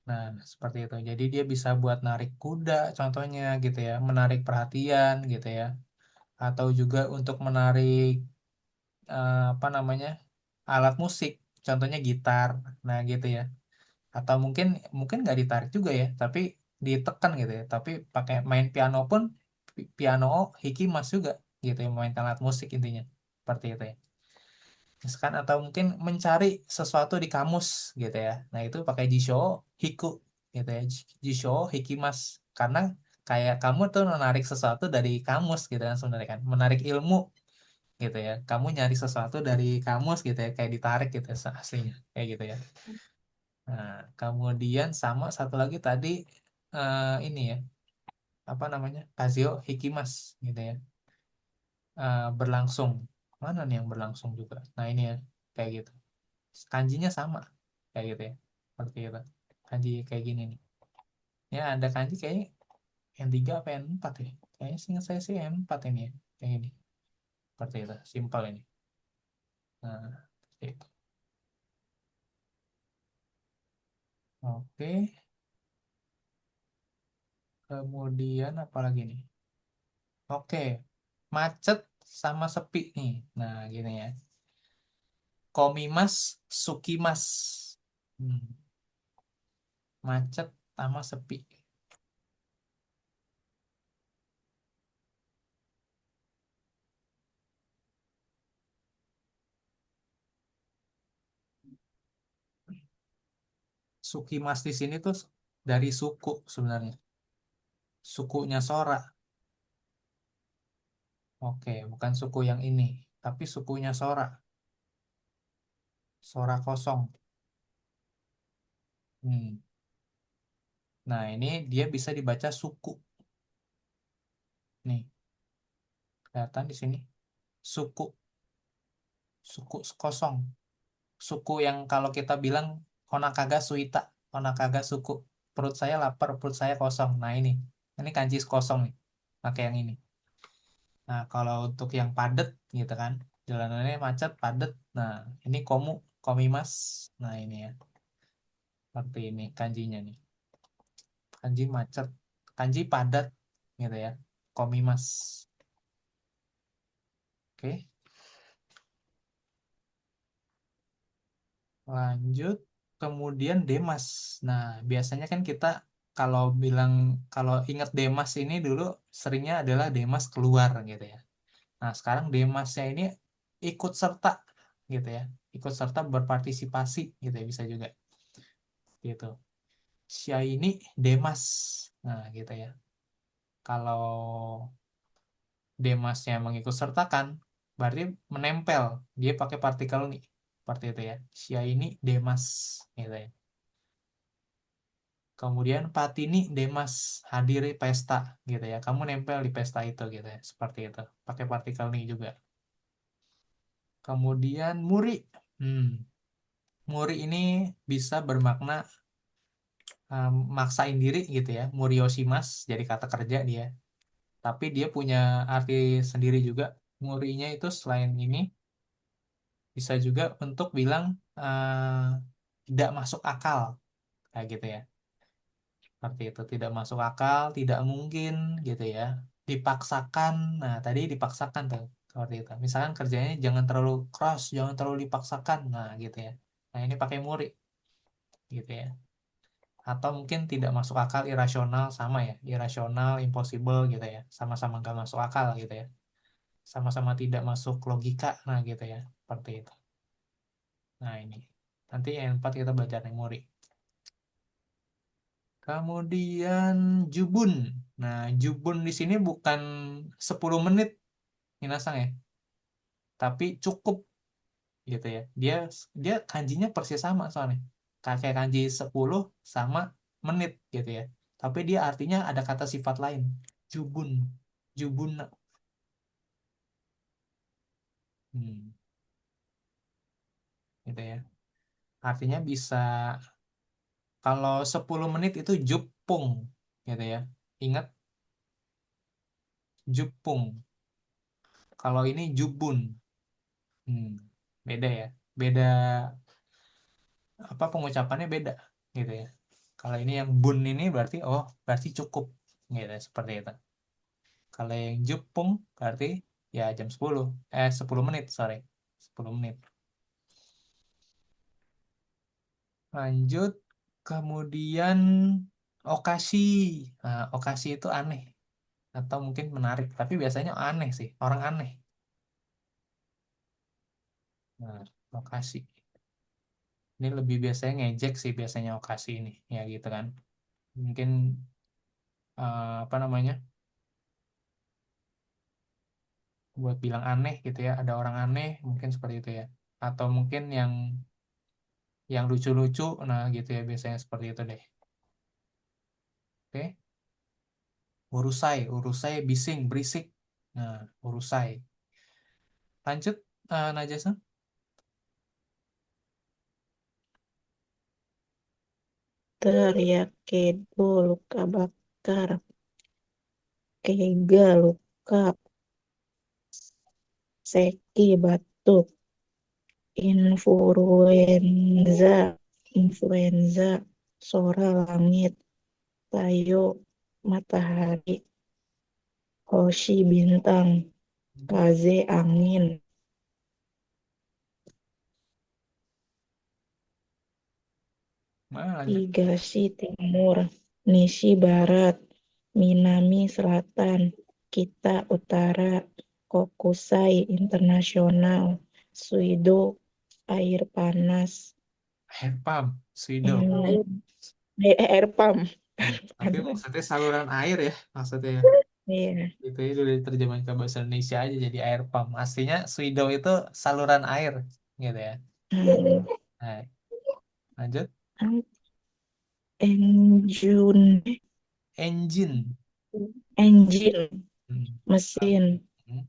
Nah, seperti itu. Jadi dia bisa buat narik kuda, contohnya gitu ya, menarik perhatian gitu ya, atau juga untuk menarik apa namanya, alat musik, contohnya gitar, nah gitu ya. Atau mungkin mungkin nggak ditarik juga ya, tapi ditekan gitu ya. Tapi pakai main piano pun piano hikimas juga gitu ya, memainkan alat musik intinya, seperti itu ya. Misalkan atau mungkin mencari sesuatu di kamus gitu ya. Nah itu pakai jisho hiku gitu ya, jisho hikimas, karena kayak kamu tuh menarik sesuatu dari kamus gitu kan, sebenarnya kan menarik ilmu gitu ya. Kamu nyari sesuatu dari kamus gitu ya, kayak ditarik gitu ya, aslinya kayak gitu ya. Nah, kemudian sama satu lagi tadi ini ya, apa namanya? Kazio Hikimas gitu ya. Berlangsung. Mana nih yang berlangsung juga? Nah, ini ya kayak gitu. Kanjinya sama kayak gitu ya. Seperti itu. Kanji kayak gini nih. Ya, ada kanji kayaknya N3 apa N4 ya? Kayaknya seingat saya sih N4 ini ya. Kayak gini. Seperti itu. Simpel ini. Nah, seperti itu. Oke. Kemudian apa lagi nih? Oke, macet sama sepi nih. Nah, gini ya. Komimas, Sukimas. Hmm, macet sama sepi. Sukimas di sini tuh dari suku sebenarnya. Sukunya Sora. Oke, bukan suku yang ini, tapi sukunya Sora. Sora kosong. Hmm. Nah, ini dia bisa dibaca suku. Nih, kelihatan di sini. Suku, suku kosong. Suku yang kalau kita bilang Honakaga Suita, Honakaga suku. Perut saya lapar, perut saya kosong. Nah, ini kanji kosong nih. Pakai yang ini. Nah, kalau untuk yang padet gitu kan, jalanannya macet, padet. Nah, ini komimas. Nah, ini ya. Seperti ini kanjinya nih. Kanji macet, kanji padat gitu ya. Komimas. Oke, lanjut. Kemudian Demas. Nah, biasanya kan kita kalau kalau ingat Demas ini dulu seringnya adalah Demas keluar gitu ya. Nah, sekarang Demasnya ini ikut serta gitu ya. Ikut serta berpartisipasi gitu ya, bisa juga gitu. Ini Demas. Nah, gitu ya. Kalau Demasnya mengikut sertakan, berarti menempel. Dia pakai partikel nih. Seperti itu ya. Ini Demas. Gitu ya. Kemudian Patini Demas hadiri pesta gitu ya. Kamu nempel di pesta itu gitu ya. Seperti itu. Pakai partikel nih juga. Kemudian Muri. Hmm. Muri ini bisa bermakna maksain diri gitu ya. Murioshimas jadi kata kerja dia. Tapi dia punya arti sendiri juga. Murinya itu selain ini bisa juga untuk bilang tidak masuk akal kayak gitu ya. Seperti itu, tidak masuk akal, tidak mungkin gitu ya. Dipaksakan. Nah, tadi dipaksakan tuh seperti itu. Misalkan kerjanya jangan terlalu cross, jangan terlalu dipaksakan. Nah, gitu ya. Nah, ini pakai muri gitu ya. Atau mungkin tidak masuk akal, irasional sama ya. Irasional, impossible gitu ya. Sama-sama nggak masuk akal gitu ya. Sama-sama tidak masuk logika. Nah, gitu ya. Seperti itu. Nah, ini. Nanti yang 4 kita belajar memori. Kemudian Jubun. Nah, Jubun di sini bukan 10 menit, Minasang ya. Tapi cukup gitu ya. Dia dia kanjinya persis sama soalnya. Kayak kanji 10 sama menit gitu ya. Tapi dia artinya ada kata sifat lain. Jubun. Jubun. Hmm, gitu ya. Artinya bisa kalau 10 menit itu jupung gitu ya. Ingat jupung. Kalau ini jubun. Hmm, beda ya. Beda apa pengucapannya beda gitu ya. Kalau ini yang bun ini berarti cukup gitu seperti itu. Kalau yang jupung berarti ya jam 10. 10 menit, sorry. 10 menit. Lanjut kemudian okasi. Nah, okasi itu aneh atau mungkin menarik, tapi biasanya aneh sih, orang aneh. Nah, okasi. Ini lebih biasanya ngejek sih biasanya okasi ini, ya gitu kan. Mungkin apa namanya? Buat bilang aneh gitu ya, ada orang aneh mungkin seperti itu ya. Atau mungkin yang lucu-lucu, nah gitu ya biasanya seperti itu deh. Oke, urusai bising, berisik. Nah, urusai. Lanjut, Najasa. Teriak kedo, luka bakar, kega, luka, seki, batuk, influenza, influenza, sora, langit, tayo, matahari, hoshi, bintang, kaze, angin, Nah, lanjut. higashi, timur, nishi, barat, minami, selatan, kita, utara, kokusai, internasional, suido, air panas, Air pump. Suido. Air, air pump. Tapi Aduh. maksudnya saluran air ya, maksudnya. Iya. Itu ya udah diterjemahin ke bahasa Indonesia aja jadi air pump. Aslinya Suido itu saluran air, gitu ya. Hmm. Nah, lanjut. Engine, Engine. engine, Hmm. mesin. Hmm.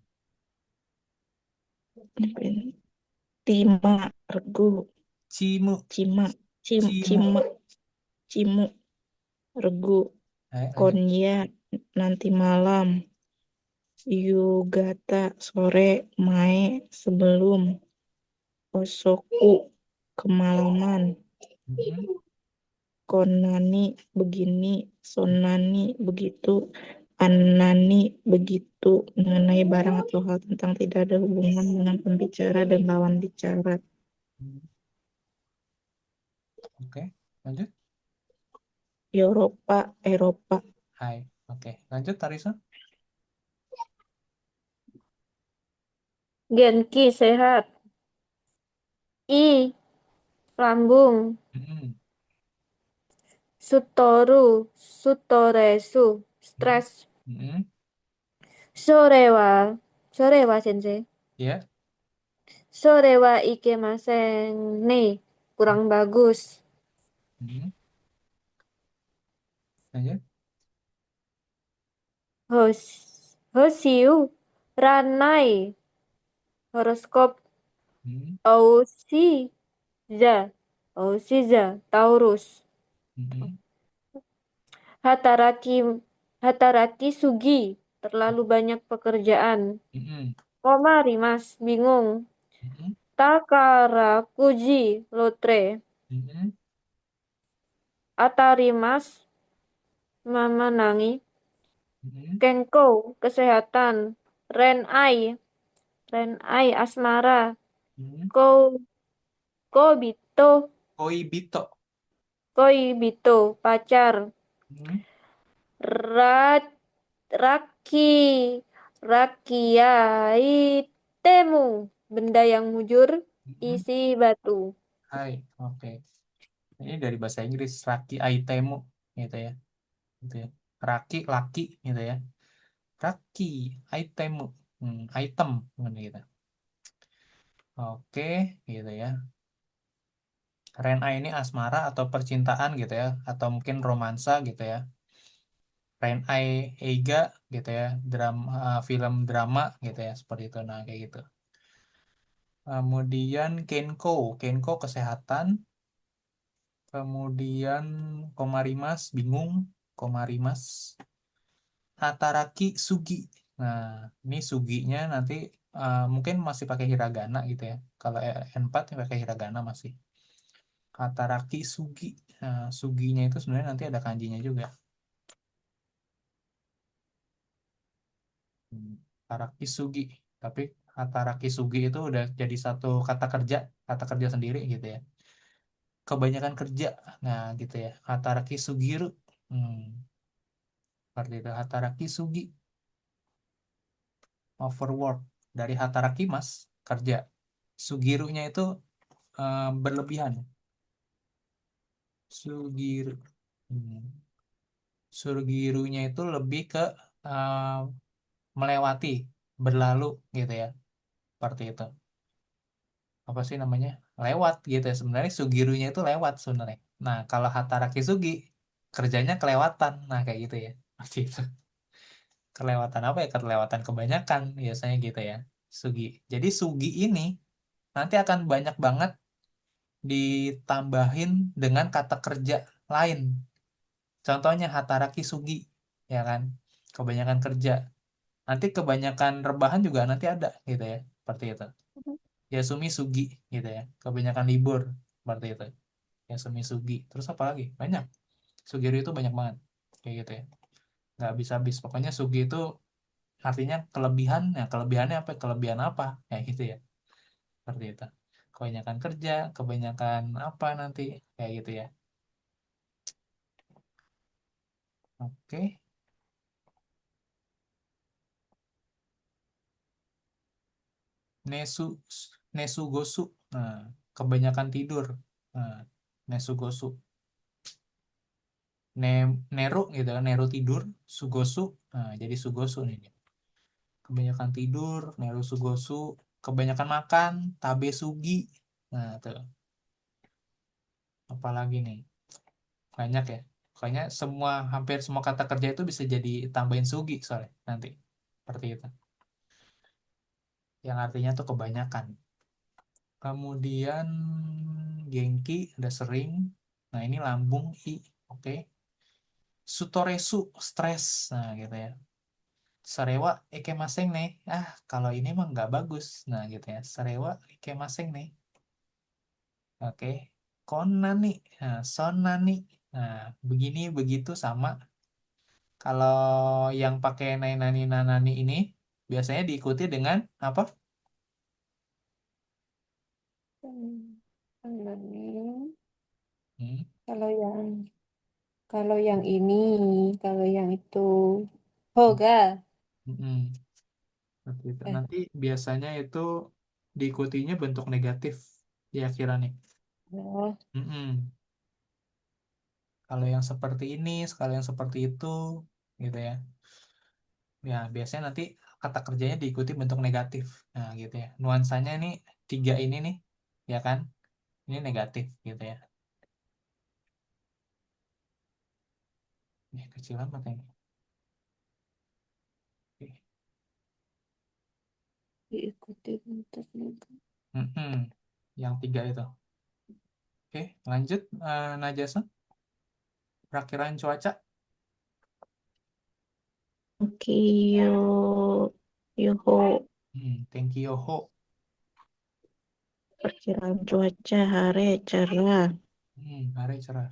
Tima, regu, Cimu. cima, Cimu. cima, cimu, regu, Lanjut. konya, nanti malam, yugata, sore, mae, sebelum, osoku, kemalaman, Hmm. konani, begini, sonani, begitu, anani, begitu, mengenai barang atau hal tentang tidak ada hubungan dengan pembicara dan lawan bicara. Oke, lanjut. Eropa, Eropa, Hai. Oke, lanjut Tarisa. Genki sehat. I lambung. Hmm. Sutoru, sutoresu, stres. Hmm. Sorewa, sorewa sensei. Ya. Sorewa ikemasen ne, kurang bagus. Hmm. Lanjut. Hosiu, ranai, horoskop. Hmm. Ausiza, Ausiza, Taurus. Hmm. Hataraki, Hataraki Sugi, terlalu banyak pekerjaan. Hmm. Komari mas, bingung. Hmm. Takarakuji, lotre. Hmm. Atari mas, mama nangi. Hmm. Kenko, kesehatan. Renai, Renai, asmara. Hmm. Ko, Kobito, Koibito. Koibito, pacar. Hmm. Rat, Raki, Rakiaitemu, benda yang mujur, Hmm. isi batu. Hai. Oke. Ini dari bahasa Inggris, raki aitemu, gitu ya. Gitu ya. Raki, laki, gitu ya. Raki, aitemu, item, gitu. Oke, gitu ya. Renai ini asmara atau percintaan gitu ya, atau mungkin romansa gitu ya. Renai Eiga gitu ya, drama, film drama gitu ya, seperti itu. Nah, kayak gitu. Kemudian Kenko, Kenko kesehatan. Kemudian Komarimas, bingung. Komarimas. Hataraki Sugi. Nah, ini Suginya nanti mungkin masih pakai hiragana gitu ya. Kalau N4 pakai hiragana masih. Hataraki Sugi. Nah, Suginya itu sebenarnya nanti ada kanjinya juga. Hataraki Sugi. Tapi Hataraki Sugi itu udah jadi satu kata kerja sendiri gitu ya. Kebanyakan kerja. Nah, gitu ya. Hataraki Sugiru. Hmm, seperti itu. Hataraki Sugi. Overwork. Dari Hataraki Mas, kerja. Sugirunya itu berlebihan. Sugiru. Hmm. Sugirunya itu lebih ke eh, melewati, berlalu gitu ya. Seperti itu. Apa sih namanya? Lewat gitu ya. Sebenarnya Sugirunya itu lewat sebenarnya. Nah, kalau Hataraki Sugi kerjanya kelewatan. Nah, kayak gitu ya. Seperti itu. Kelewatan apa ya? Kelewatan kebanyakan biasanya gitu ya. Sugi. Jadi Sugi ini nanti akan banyak banget ditambahin dengan kata kerja lain. Contohnya Hataraki Sugi, ya kan? Kebanyakan kerja. Nanti kebanyakan rebahan juga nanti ada gitu ya. Seperti itu. Yasumi Sugi gitu ya. Kebanyakan libur seperti itu. Yasumi Sugi. Terus apa lagi? Banyak. Sugiru itu banyak banget. Kayak gitu ya. Nggak habis-habis. Pokoknya Sugi itu artinya kelebihan. Ya, kelebihannya apa? Kelebihan apa? Kayak gitu ya. Seperti itu. Kebanyakan kerja, kebanyakan apa nanti. Kayak gitu ya. Oke. Nesu, Nesu Gosu. Nah, kebanyakan tidur. Nah, Nesugosu. Neru gitu kan, Neru tidur, Sugosu. Nah, jadi Sugosu nih. Kebanyakan tidur, Neru Sugosu. Kebanyakan makan, Tabe Sugi. Nah, tuh. Apalagi nih? Banyak ya. Pokoknya hampir semua kata kerja itu bisa jadi tambahin Sugi soalnya nanti. Seperti itu. Yang artinya tuh kebanyakan. Kemudian Genki udah sering. Nah, ini lambung I. Oke. Sutoresu stres. Nah, gitu ya. Sarewa ikemaseng nih. Ah, kalau ini mah nggak bagus. Nah, gitu ya. Sarewa ikemaseng nih. Oke. Konani. Nah, sonani. Nah, begini begitu sama. Kalau yang pakai nainani nanani ini biasanya diikuti dengan apa? Ini. Hmm. Kalau yang ini, kalau yang itu. Hoga. Hmm. Seperti itu. Eh, Nanti biasanya itu diikutinya bentuk negatif di akhirannya. oh, Mm-mm. Kalau yang seperti ini, kalau yang seperti itu, gitu ya. Ya, biasanya nanti kata kerjanya diikuti bentuk negatif. Nah, gitu ya. Nuansanya ini tiga ini nih, ya kan? Ini negatif, gitu ya. Ini kecil amat ini. Oke. diikuti bentuknya. Mm-mm. Yang tiga itu. Oke, lanjut. Najasa, perakiraan cuaca. Oke, Yoho, Thank you, Ho. perkiraan cuaca hari cerah. Hari cerah.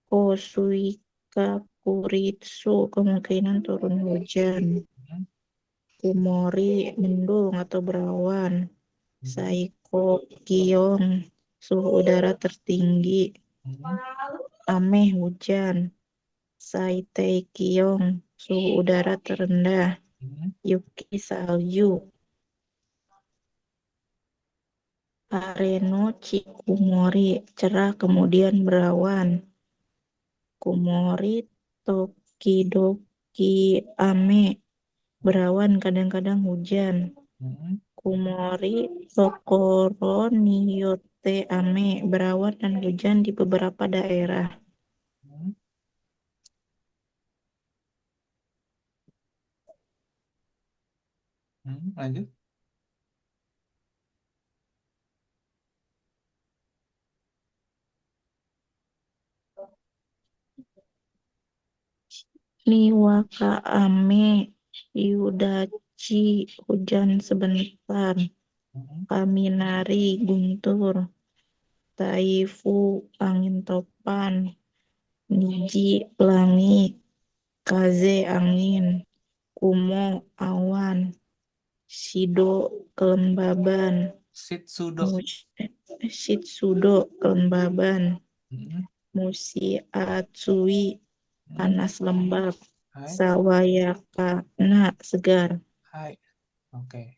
Kosuika Kuritsu, kemungkinan turun hujan. Hmm, Kumori, mendung atau berawan. hmm, Saiko Kiong, suhu udara tertinggi. hmm, Ameh, hujan. Saitei Kiong, suhu udara terendah. hmm, Yuki, salju. Areno Chikumori, cerah kemudian berawan. Kumori Tokidoki Ame, berawan kadang-kadang hujan. hmm, Kumori Tokoro Niyote Ame, berawan dan hujan di beberapa daerah. hmm. Lanjut. Niwaka Ame, Yudachi, hujan sebentar. Hmm, Kaminari, guntur. Taifu, angin topan. Niji, pelangi. Kaze, angin. Kumo, awan. Shido, kelembaban. Sitsudo. Mus- Shitsudo, kelembaban. Hmm, Musi Atsui, hmm. panas lembab. Hai, Sawayaka, segar. hai. Oke.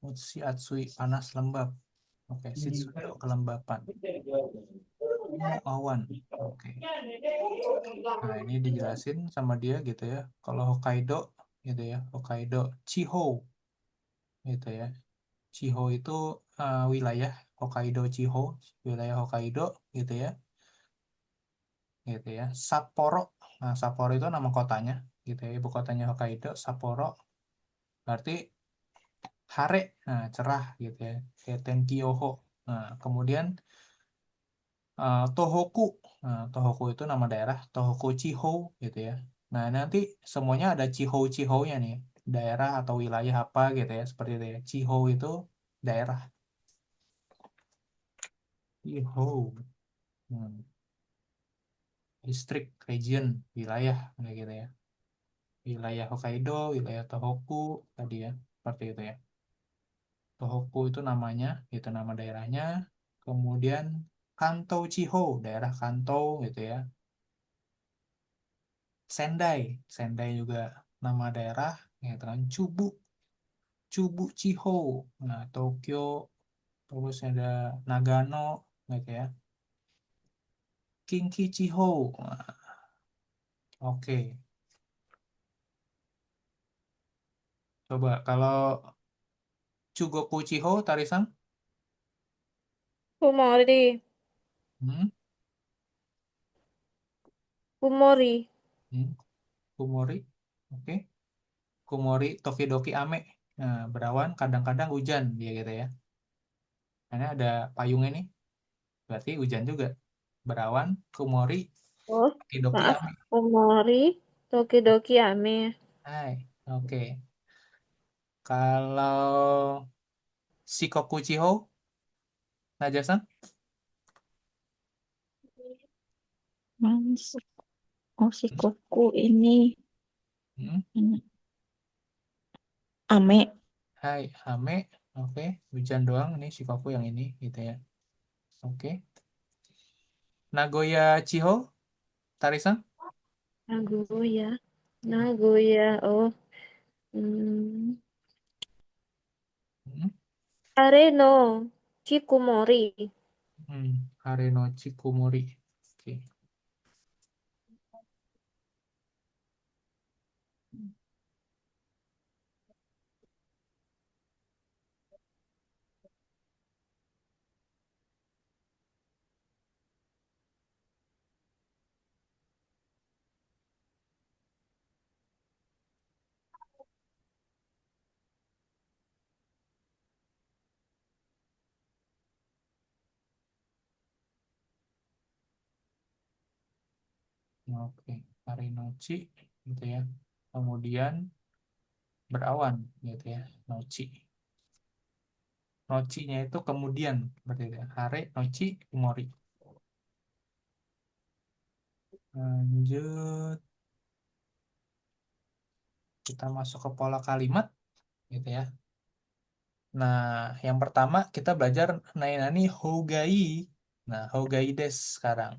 Mutsi Atsui, panas lembab. Oke, Sitsudo, kelembapan. Kumo, awan. Oke. Nah, ini dijelasin sama dia gitu ya. Kalau Hokkaido gitu ya. Hokkaido, Chiho gitu ya. Chiho itu wilayah Hokkaido Chiho, wilayah Hokkaido gitu ya. Gitu ya. Sapporo. Nah, Sapporo itu nama kotanya gitu ya. Ibu kotanya Hokkaido, Sapporo. Berarti hare, nah cerah gitu ya. Kayak Tenkyoho. Nah, kemudian Tohoku. Nah, Tohoku itu nama daerah, Tohoku Chiho gitu ya. Nah, nanti semuanya ada Chiho-Chiho-nya nih. Daerah atau wilayah apa gitu ya, seperti itu ya. Chiho itu daerah. Chiho. Hmm. Distrik, region, wilayah kayak gitu ya. Wilayah Hokkaido, wilayah Tohoku tadi ya, seperti itu ya. Tohoku itu namanya, itu nama daerahnya. Kemudian Kanto Chiho, daerah Kanto gitu ya. Sendai, Sendai juga nama daerah, gitu kan. Chubu, Chubu Chiho. Nah, Tokyo, Terus ada Nagano gitu ya. Kinki Chiho. Nah, oke. Coba kalau Chugoku Chiho, Tarisan? Kumori. Hmm? Kumori. Hmm? Kumori. Oke. Kumori Tokidoki Ame. Nah, berawan kadang-kadang hujan dia gitu ya. Karena ada payungnya nih. Berarti hujan juga. Berawan, Kumori, Oh, Tokidoki maaf. Ame. Kumori. Tokidoki ame. Hai. Oke. Kalau Shikoku Chiho, Najasan? Mans. Oh, si Koku ini. Hmm? Ame. Hai, Ame. Oke, hujan doang nih Shikoku yang ini gitu ya. Oke. Nagoya Chiho, Tarisan? Nagoya. Nagoya. Oh. Hmm. Hmm? Are no Chikumori. Hareno Chikumori. Oke. Oke, Harenochi gitu ya. Kemudian berawan gitu ya. Nochi. Nochi-nya itu kemudian berarti itu ya. Hare, nochi, kumori. Lanjut, kita masuk ke pola kalimat gitu ya. Nah, yang pertama kita belajar nainani hougai. Nah, hougai des sekarang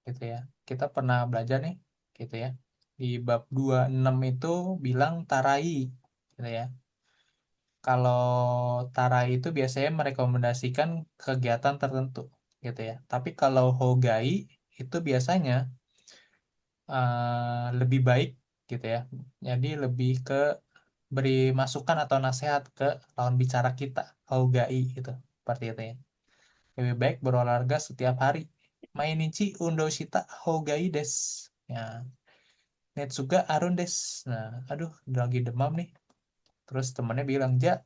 gitu ya. Kita pernah belajar nih gitu ya. Di bab 26 itu bilang tarai gitu ya. Kalau tarai itu biasanya merekomendasikan kegiatan tertentu gitu ya. Tapi kalau hougai itu biasanya lebih baik gitu ya. Jadi lebih ke beri masukan atau nasihat ke lawan bicara kita, hougai gitu. Seperti itu ya. Lebih baik berolahraga setiap hari. Mainichi undo shita hougai des. Ya, Netsuga arun des. Nah, aduh, lagi demam nih. Terus temennya bilang, Ja,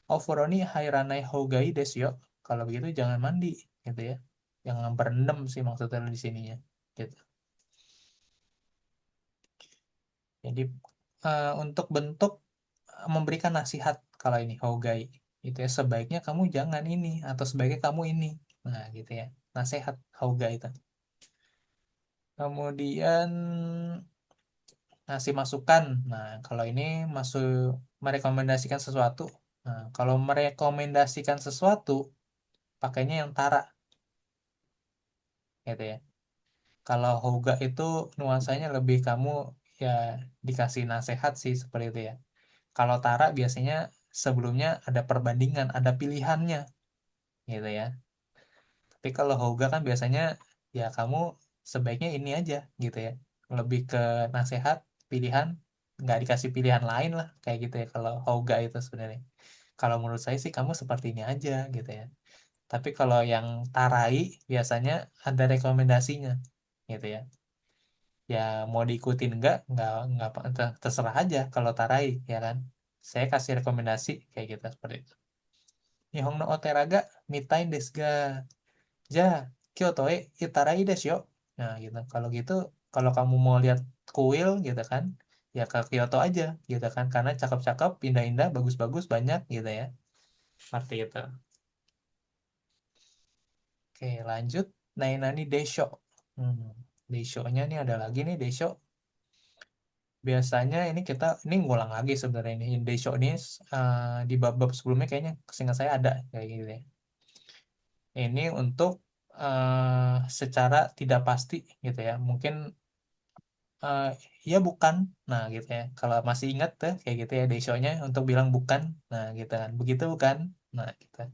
Ofuroni hairanai hougai desu yo. Kalau begitu jangan mandi, gitu ya. Jangan berendam sih maksudnya di sininya. Gitu. Jadi untuk bentuk memberikan nasihat kalau ini hougai, itu ya sebaiknya kamu jangan ini atau sebaiknya kamu ini. Nah, gitu ya. Nasihat hougai itu. Kemudian ngasih masukan. Nah, kalau ini masuk merekomendasikan sesuatu. Nah, kalau merekomendasikan sesuatu pakainya yang tara, gitu ya. Kalau Hoga itu nuansanya lebih kamu ya dikasih nasihat sih seperti itu ya. Kalau Tara biasanya sebelumnya ada perbandingan, ada pilihannya gitu ya. Tapi kalau Hoga kan biasanya ya kamu sebaiknya ini aja gitu ya. Lebih ke nasihat, pilihan, nggak dikasih pilihan lain lah kayak gitu ya kalau Hoga itu sebenarnya. Kalau menurut saya sih kamu seperti ini aja gitu ya. Tapi kalau yang Tarai biasanya ada rekomendasinya gitu ya. Ya mau diikutin enggak terserah aja kalau tarai ya kan, saya kasih rekomendasi kayak gitu seperti itu. Nihon no oteraga mitain desu ga, ja Kyoto e itarai desu yo. Nah gitu, kalau gitu kalau kamu mau lihat kuil gitu kan, ya ke Kyoto aja gitu kan, karena cakep-cakep, indah-indah, bagus-bagus banyak gitu ya, seperti itu. Oke, lanjut. Nainani desho. Desho-nya nih ada lagi nih desho. Biasanya ini ngulang lagi sebenarnya ini Indesho ini di bab-bab sebelumnya kayaknya seingat saya ada kayak gitu ya. Ini untuk secara tidak pasti gitu ya. Mungkin eh, ya bukan. Nah, gitu ya. Kalau masih ingat tuh kayak gitu ya Desho-nya untuk bilang bukan. Nah, gitu kan. Begitu bukan? Nah, gitu.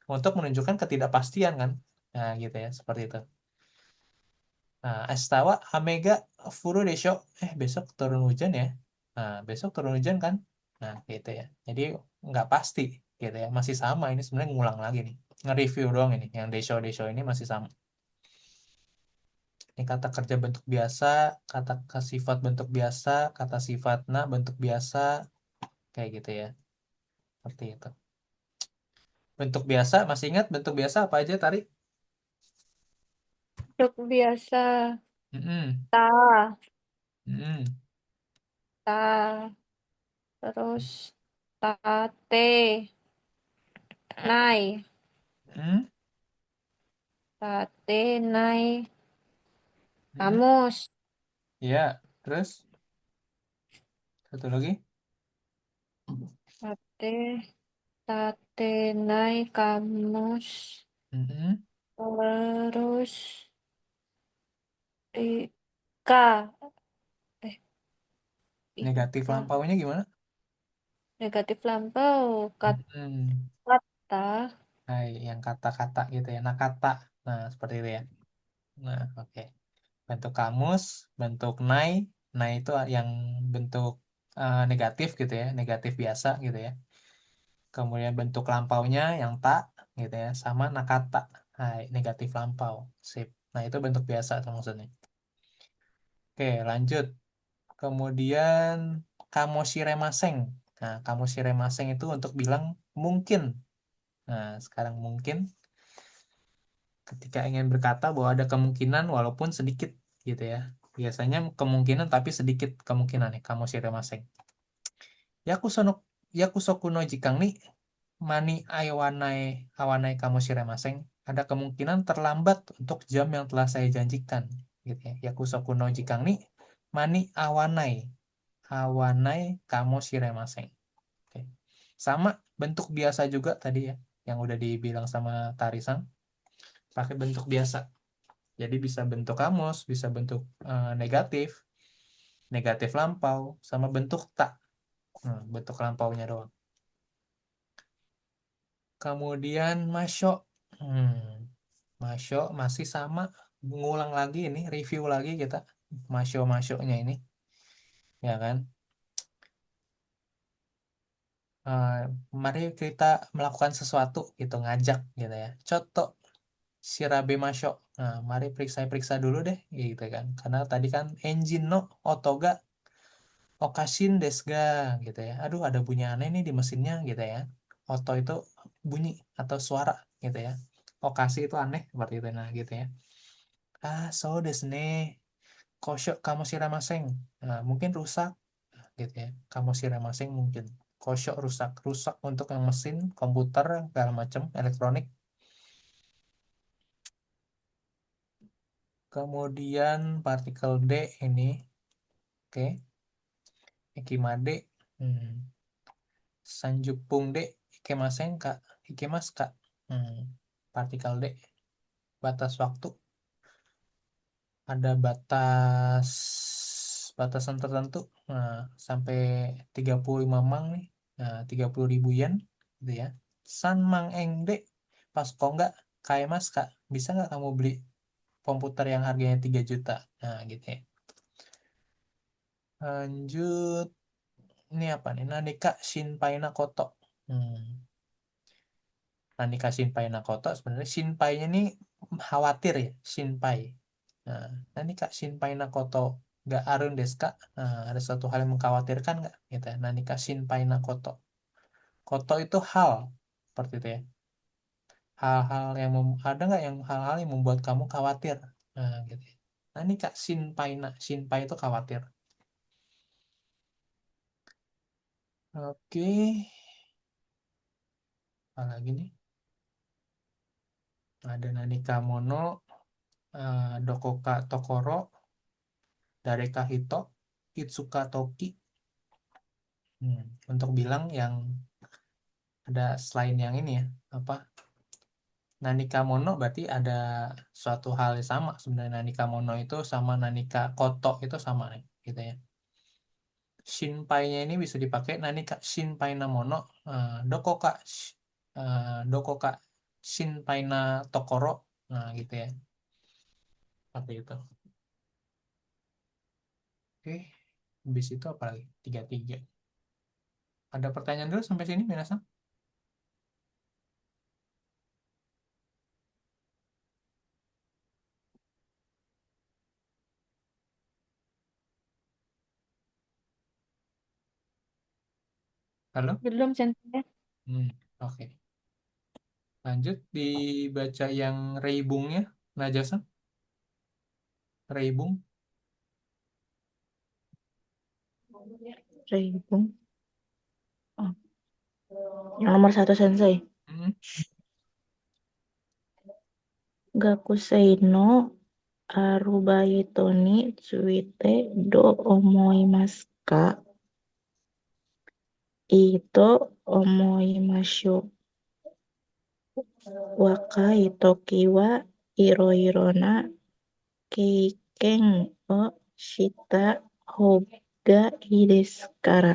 untuk menunjukkan ketidakpastian kan. Nah, gitu ya, seperti itu. Nah, astawa amega furu desho. Besok turun hujan ya. Nah, besok turun hujan kan. Nah, gitu ya. Jadi nggak pasti gitu ya. Masih sama, ini sebenarnya ngulang lagi nih. Nge-review doang ini. Yang desho-desho ini masih sama. Ini kata kerja bentuk biasa, kata sifat bentuk biasa, kata sifat na bentuk biasa, kayak gitu ya. Seperti itu. Bentuk biasa, masih ingat bentuk biasa apa aja, Tari? Bentuk biasa. Mm-mm. Ta, Mm-mm. ta, terus tate, nai, Mm-mm. tate, nai, Mm-mm. kamus, Ya, terus satu lagi. tate, tate, nai, kamus, Mm-mm. terus ika, eh, Negatif ika, lampaunya gimana? negatif lampau, Mm-mm. kata, Hai, yang kata-kata gitu ya. Nah, kata. Nah, seperti itu ya. Nah, oke. Bentuk kamus, bentuk nai. Nai itu yang bentuk negatif gitu ya. Negatif biasa gitu ya. Kemudian bentuk lampaunya yang tak gitu ya. Sama nakata. Hai, negatif lampau. Sip. Nah, itu bentuk biasa tuh maksudnya. Oke, lanjut. Kemudian kamoshiremasen. Nah, kamoshiremasen itu untuk bilang mungkin. Nah, sekarang mungkin ketika ingin berkata bahwa ada kemungkinan walaupun sedikit gitu ya. Biasanya kemungkinan tapi sedikit kemungkinan nih kamoshiremasen. Yakusono Yakusoku no jikang ni mani awanai kamoshiremasen. Ada kemungkinan terlambat untuk jam yang telah saya janjikan gitu ya. Yakusoku no jikang ni mani awanai kamoshiremasen. Oke. Sama bentuk biasa juga tadi ya yang udah dibilang sama Tarisan, pakai bentuk biasa. Jadi bisa bentuk kamus, bisa bentuk negatif, negatif lampau, sama bentuk tak. Bentuk lampaunya doang. Kemudian masyo. Masyo masih sama. Ngulang lagi ini, review lagi kita. Masyo-masyonya ini. Ya kan? Eh, Mari kita melakukan sesuatu gitu, ngajak gitu ya. Contoh Shirabe masyo. Nah, mari periksa-periksa dulu deh gitu kan. Karena tadi kan engine no otoga Okashin desu ga gitu ya. Aduh, ada bunyi aneh nih di mesinnya gitu ya. Oto itu bunyi atau suara gitu ya. Okashi itu aneh seperti itu nah gitu ya. So desu ne. Kosho kamoshiremasen. Nah, mungkin rusak gitu ya. Kamoshiremasen mungkin. Kosho rusak, rusak untuk yang mesin, komputer, segala macam elektronik. Kemudian partikel D ini, oke. Ikimade. Hmm. Sanjupung D, ikemasen kak, ikemas kak. Partikel D, batas waktu. Ada batasan tertentu. Nah, sampai 35 mang nih. Nah, 30.000 yen gitu ya. San mang eng D, pas kok nggak, mas kak, bisa nggak kamu beli komputer yang harganya 3 juta? Nah, gitu ya. Lanjut, ini apa nih? Nanika Shinpai Koto. Hmm. Nanika Shinpai Nakoto sebenarnya Shinpai-nya ini khawatir ya, Shinpai. Nah, Nanika Shinpai Nakoto nggak arun desu ka? Nah, ada suatu hal yang mengkhawatirkan nggak? Gitu ya. Nanika Shinpai Nakoto. Koto itu hal, seperti itu ya. Hal-hal yang ada nggak yang hal-hal yang membuat kamu khawatir? Nah, gitu ya. Nanika Shinpai Shinpai itu khawatir. Oke, apa lagi nih? Ada Nanika Mono, Dokoka Tokoro, Dareka Hito, Itsuka Toki. Untuk bilang yang ada selain yang ini ya, apa Nanika Mono berarti ada suatu hal yang sama sebenarnya. Nanika Mono itu sama Nanika Koto itu sama nih, gitu ya. Shinpai-nya ini bisa dipakai Nanika Shinpai na Mono, Dokoka Dokoka Shinpai na Tokoro. Nah, gitu ya. Seperti itu. Oke. Habis itu apa lagi? 33. Ada pertanyaan dulu sampai sini, Minasang? Halo? Belum sensei. Oke. Lanjut dibaca yang reibungnya, Najasa. Reibung. Reibung. Oh, yang nomor 1 sensei. Hmm. Gakusei no arubaito ni tsuite do omoimasu ka? Ito omoimashu. Wakai toki wa iro-iro na keiken o shita hoga ii desu kara.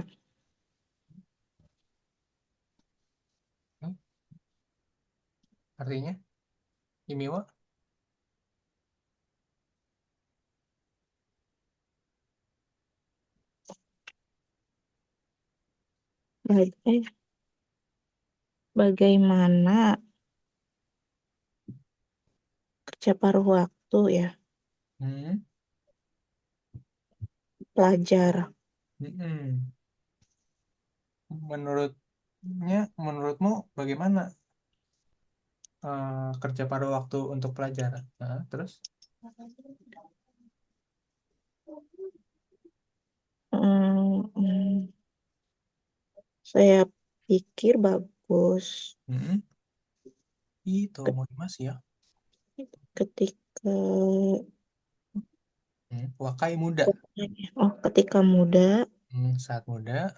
Artinya, Imiwa. Bagaimana kerja paruh waktu ya, Hmm. pelajar. Mm-mm. Menurutmu bagaimana kerja paruh waktu untuk pelajar? Nah, terus? Hmm, saya pikir bagus Mm-mm. Itu mau mas ya. ketika Wakai muda. ketika muda Saat muda.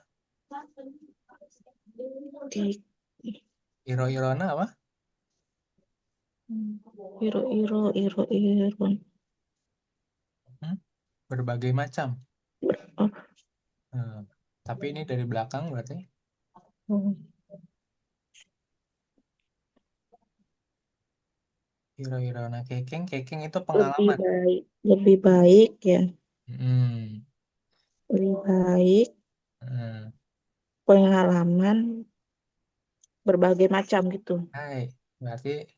di Iro-irona apa? iro-iro. Hmm, Berbagai macam. Oh, Hmm, Tapi ini dari belakang berarti. oh, Iro-irona kekeng. Kekeng itu lebih pengalaman. baik, lebih baik ya, Hmm, lebih baik hmm. pengalaman berbagai macam gitu. Hai, berarti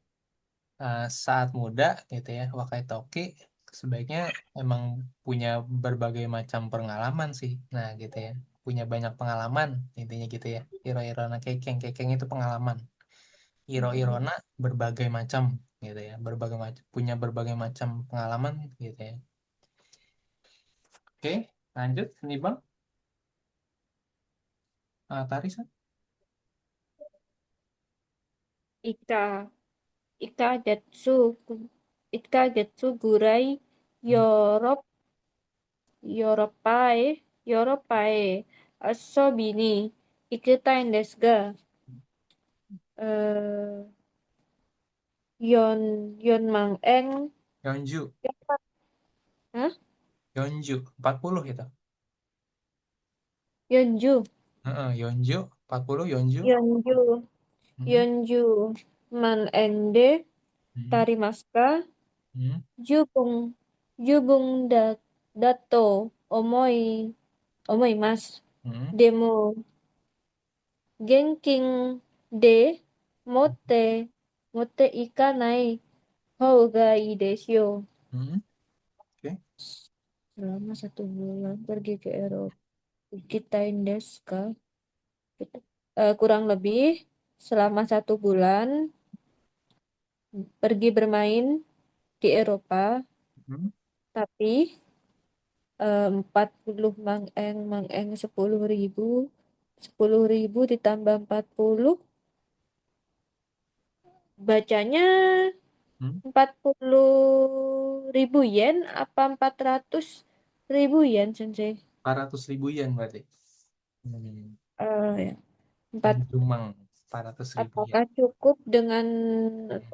saat muda gitu ya, Wakai Toki sebaiknya emang punya berbagai macam pengalaman sih. Nah, gitu ya. Punya banyak pengalaman intinya gitu ya. Iro-irona kekeng. Kekeng itu pengalaman. Iro-irona berbagai macam gitu ya. Punya berbagai macam pengalaman gitu ya. Oke, lanjut nih Bang. Tarisa. Ika. Ika Getsu. Ika Getsu Gurai. Hmm. Yorop. Yoropae. Yoropae. Asobi ni. Ikutai desu ga. Eh, Yon Mang Eng. Yonju. Hah? Yonju. 40 itu. Yonju. Heeh, Yonju. 40 Yonju. Yonju. Hmm. Yonju. Man Ende. Hmm. Tarimaska. Hmm. Jubung. Jubung Dato. Omoi. Omoimasu. Hmm. Demo. Genking de. Motte. Motte ikanai. Hou ga ii desu yo. Hmm. Oke. Selama 1 bulan pergi ke Eropa. Ikitain desu ka? Kurang lebih selama 1 bulan pergi bermain di Eropa, Hmm. tapi 40 mangeng 10.000, 10.000 ditambah 40, bacanya Hmm. 40.000 yen apa 400.000 yen, Sensei? 400.000 yen berarti. Ya, 4, Jumang 400.000 yen. apakah cukup dengan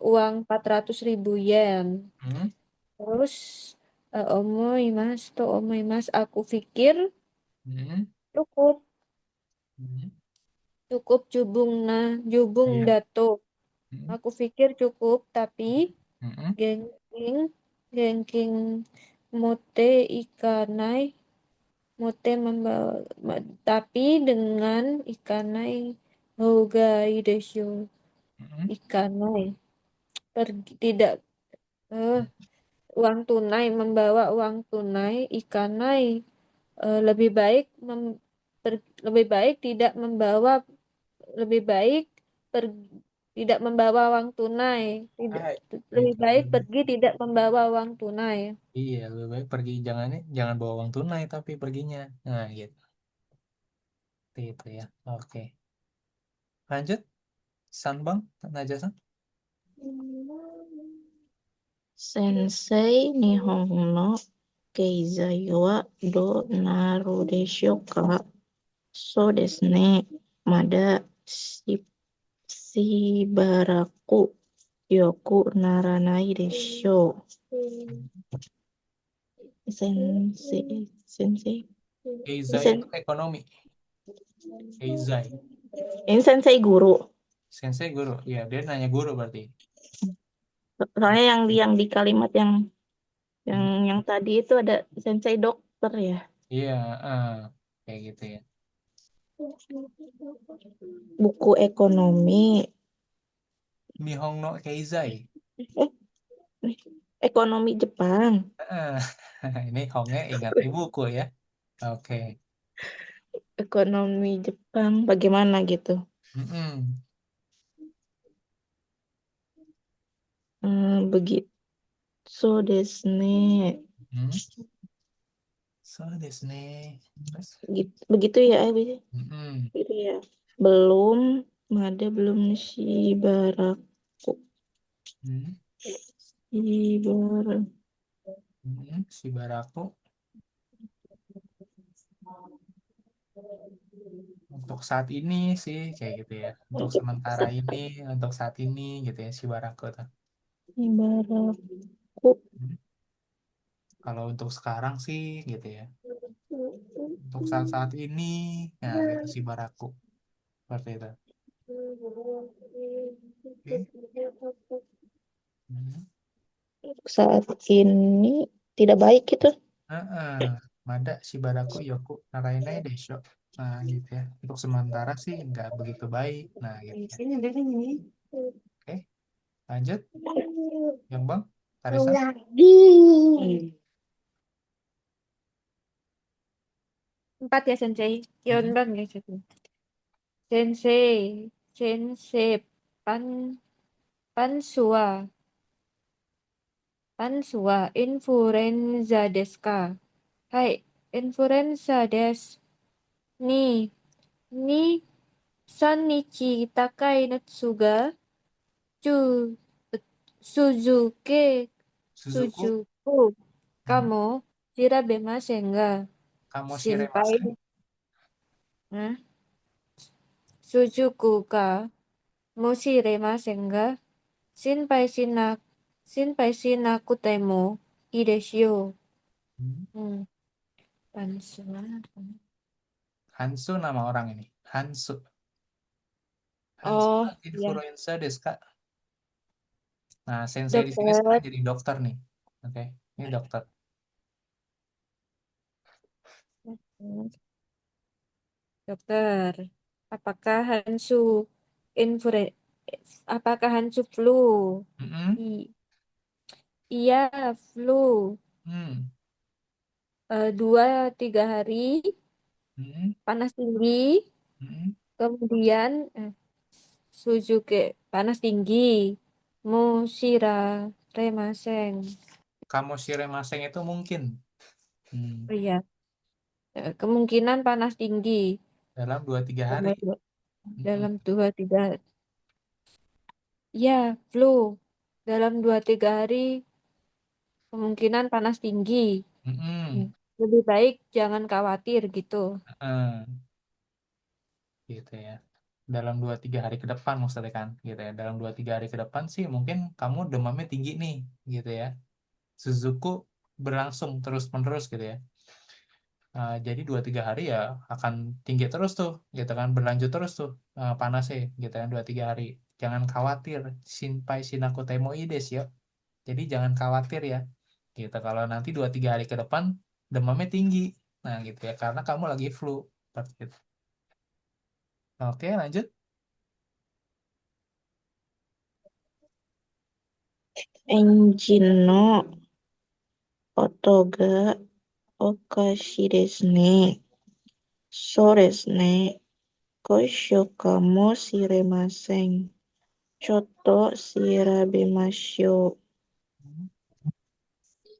uang 400.000 yen? Hmm. Terus omoi mas, aku pikir Hmm. cukup Hmm. cukup jubung Iya. dato Mm-mm. Aku pikir cukup, tapi Mm-mm. gengking gengking mote ikanai mote membawa tapi dengan ikanai hogai desyo. Mm-mm. Ikanai pergi tidak uang tunai membawa uang tunai ikanai lebih baik lebih baik tidak membawa lebih baik tidak membawa uang tunai tidak Hai. lebih Gitu. baik pergi tidak membawa uang tunai. Iya, lebih baik pergi jangan bawa uang tunai tapi perginya. Nah, gitu. Itu ya. Oke. Lanjut, Sanbang, Najasa. Sensei Nihon no Keizai wa do naru desho ka? So desu ne. Mada shibaraku yoku naranai desho. Sensei. Eizai itu ekonomi. Eizai. Ini sensei guru. Sensei guru. Iya, dia nanya guru berarti. Soalnya yang di kalimat yang Hmm. yang tadi itu ada sensei dokter ya. Iya, kayak gitu ya. Buku ekonomi. Nihon no Keizai. Eh, ekonomi Jepang. Ah, ini Hongnya ingat buku ya. Oke. Ekonomi Jepang bagaimana gitu. Mm-mm. Begitu. So desu ne. Hmm. So desu ne. Terus? Begitu ya, Mm-mm. gitu ya. Belum, ada belum shibaraku. Hmm. Shibaraku. Shibaraku. Untuk saat ini sih kayak gitu ya. Untuk sementara ini, untuk saat ini gitu ya, Shibaraku tuh. Shibaraku. Hmm. Kalau untuk sekarang sih gitu ya. Untuk saat-saat ini, nah gitu Shibaraku. Seperti itu. Oke. Hmm. Saat ini tidak baik gitu. Mada Shibaraku Yoku Narainai Desho. Nah gitu ya. Untuk sementara sih nggak begitu baik. Nah gitu ya. Oke, lanjut. Yang Bang, Tarisan. Lagi. 4 ya sensei. Mm-mm. Yonban guys itu. Sensei, sensei pan pansua, pansua influenza desu ka? Hai, influenza desu. Ni, ni 3日高い熱がちゅ続け、Suzuku. 続くか Hmm. も調べませんが、Kamu 心配、Shiremasen. ん続くかもしれませんが、心配しな、心配しなくてもいいですよ。Hmm. うん。パンスは Hansu nama orang ini. Hansu. Hansu Oh, ya. influenza desu ka? Nah, sensei di sini sekarang Dokter, jadi dokter nih. Oke, ini dokter. dokter. Apakah Hansu influen apakah Hansu flu? Mm-mm. I- iya, flu. Hmm. 2-3 hari Mm-mm. panas tinggi, Mm-mm. kemudian Suzuki panas tinggi, Mushira Remaseng. Kamu Shiremasen itu mungkin Oh iya, kemungkinan panas tinggi dalam 2-3 hari. dalam Mm-mm. dalam 2-3 ya flu dalam 2-3 hari kemungkinan panas tinggi. Hmm. Mm-mm. Lebih baik jangan khawatir gitu. Eh, gitu ya. Dalam 2-3 hari ke depan maksudnya kan, gitu ya. Dalam 2-3 hari ke depan sih mungkin kamu demamnya tinggi nih, gitu ya. Suzuku berlangsung terus-menerus gitu ya. Jadi 2-3 hari ya akan tinggi terus tuh, gitu kan, berlanjut terus tuh panasnya, gitu kan 2-3 hari. Jangan khawatir. Shinpai shinakutai mo ii desu yo. Jadi jangan khawatir ya. Gitu. Kalau nanti 2-3 hari ke depan demamnya tinggi. Nah, gitu ya. Karena kamu lagi flu. Seperti itu. Oke, lanjut. Enjin no oto ga okashi desu ne. So desu ne. Koisho ka mo shiremasen. Chotto shirabemashou.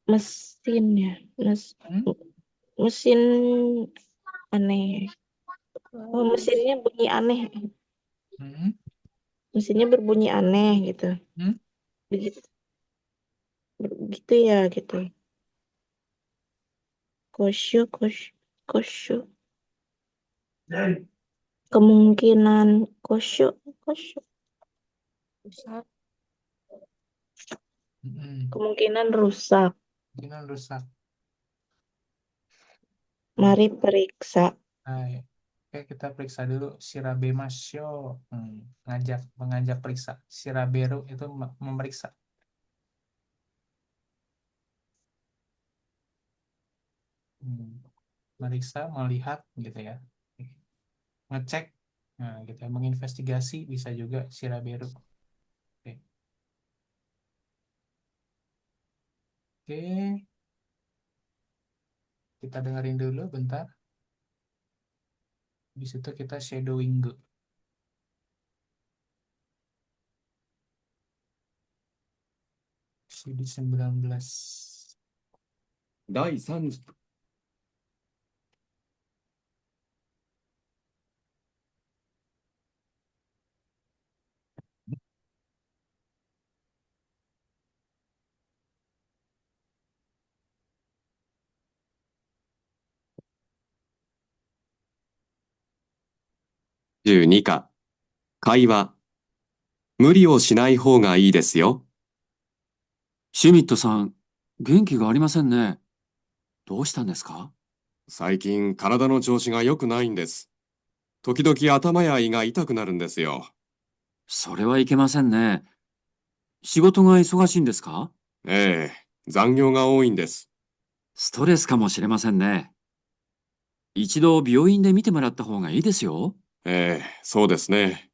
Mesin ya. Hmm? Mesin aneh. Oh, mesinnya bunyi aneh. Hmm? Mesinnya berbunyi aneh gitu. Hmm? Begitu, begitu ya gitu. Kosyo, kosyo. Kemungkinan kosyo. Rusak. Kemungkinan rusak. Kemungkinan rusak. Mari periksa. Hai. Oke, kita periksa dulu shirabe masyo. Mengajak periksa. Shiraberu itu memeriksa. Meriksa, melihat gitu ya. Ngecek, nah gitu ya. Menginvestigasi bisa juga shiraberu. Oke. Oke. Kita dengerin dulu bentar. Di situ kita shadowing dulu. CD 19. 第3 12課、会話。無理をしない方がいいですよ。シュミットさん、元気がありませんね。どうしたんですか？最近体の調子が良くないんです。時々頭や胃が痛くなるんですよ。それはいけませんね。仕事が忙しいんですか？ええ、残業が多いんです。ストレスかもしれませんね。一度病院で見てもらった方がいいですよ。ええ、そうですね。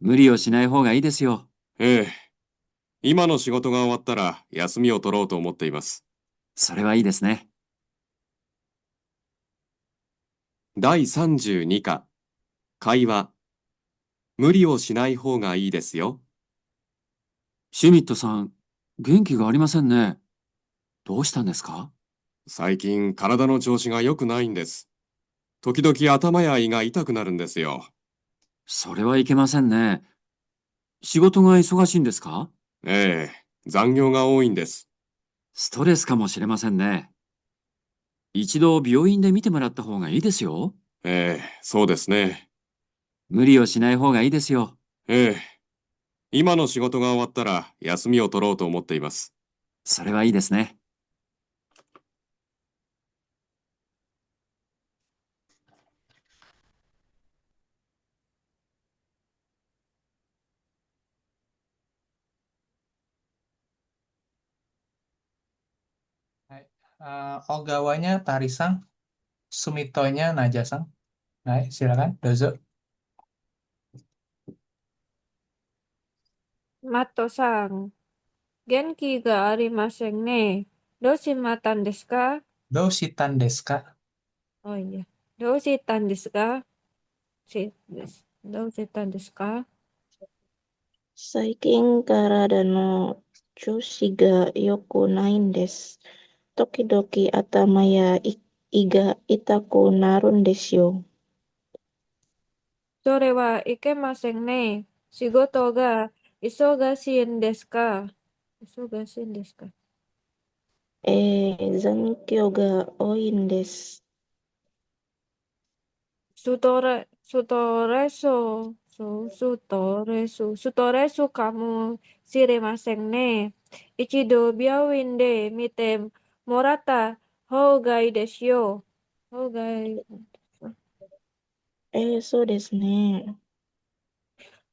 無理をしない方がいいですよ。ええ、今の仕事が終わったら休みを取ろうと思っています。それはいいですね。第32課、会話。無理をしない方がいいですよ。シュミットさん、元気がありませんね。どうしたんですか？最近体の調子が良くないんです。時々頭や胃が痛くなるんですよ。それはいけませんね。仕事が忙しいんですか？ええ、残業が多いんです。ストレスかもしれませんね。一度病院で見てもらった方がいいですよ。ええ、そうですね。無理をしない方がいいですよ。ええ、今の仕事が終わったら休みを取ろうと思っています。それはいいですね。Hai. Ogawanya Tarisang, Sumitonya Najasang. Hai, silakan, dozo. Mato-san, genki ga arimasen ne. Doshimatta desu ka? Doshitan desu ka? Oh iya. Doshita desu ka? Doshita desu ka? 最近体の調子が良くないんです。時々頭や胃が痛くなるんですよ。それはいけませんね。仕事が忙しいんですか？忙しいんですか？残業が多いんです。ストレスかもしれませんね。一度病院で見てもらった方がいいですよ。方がいい。そうですね。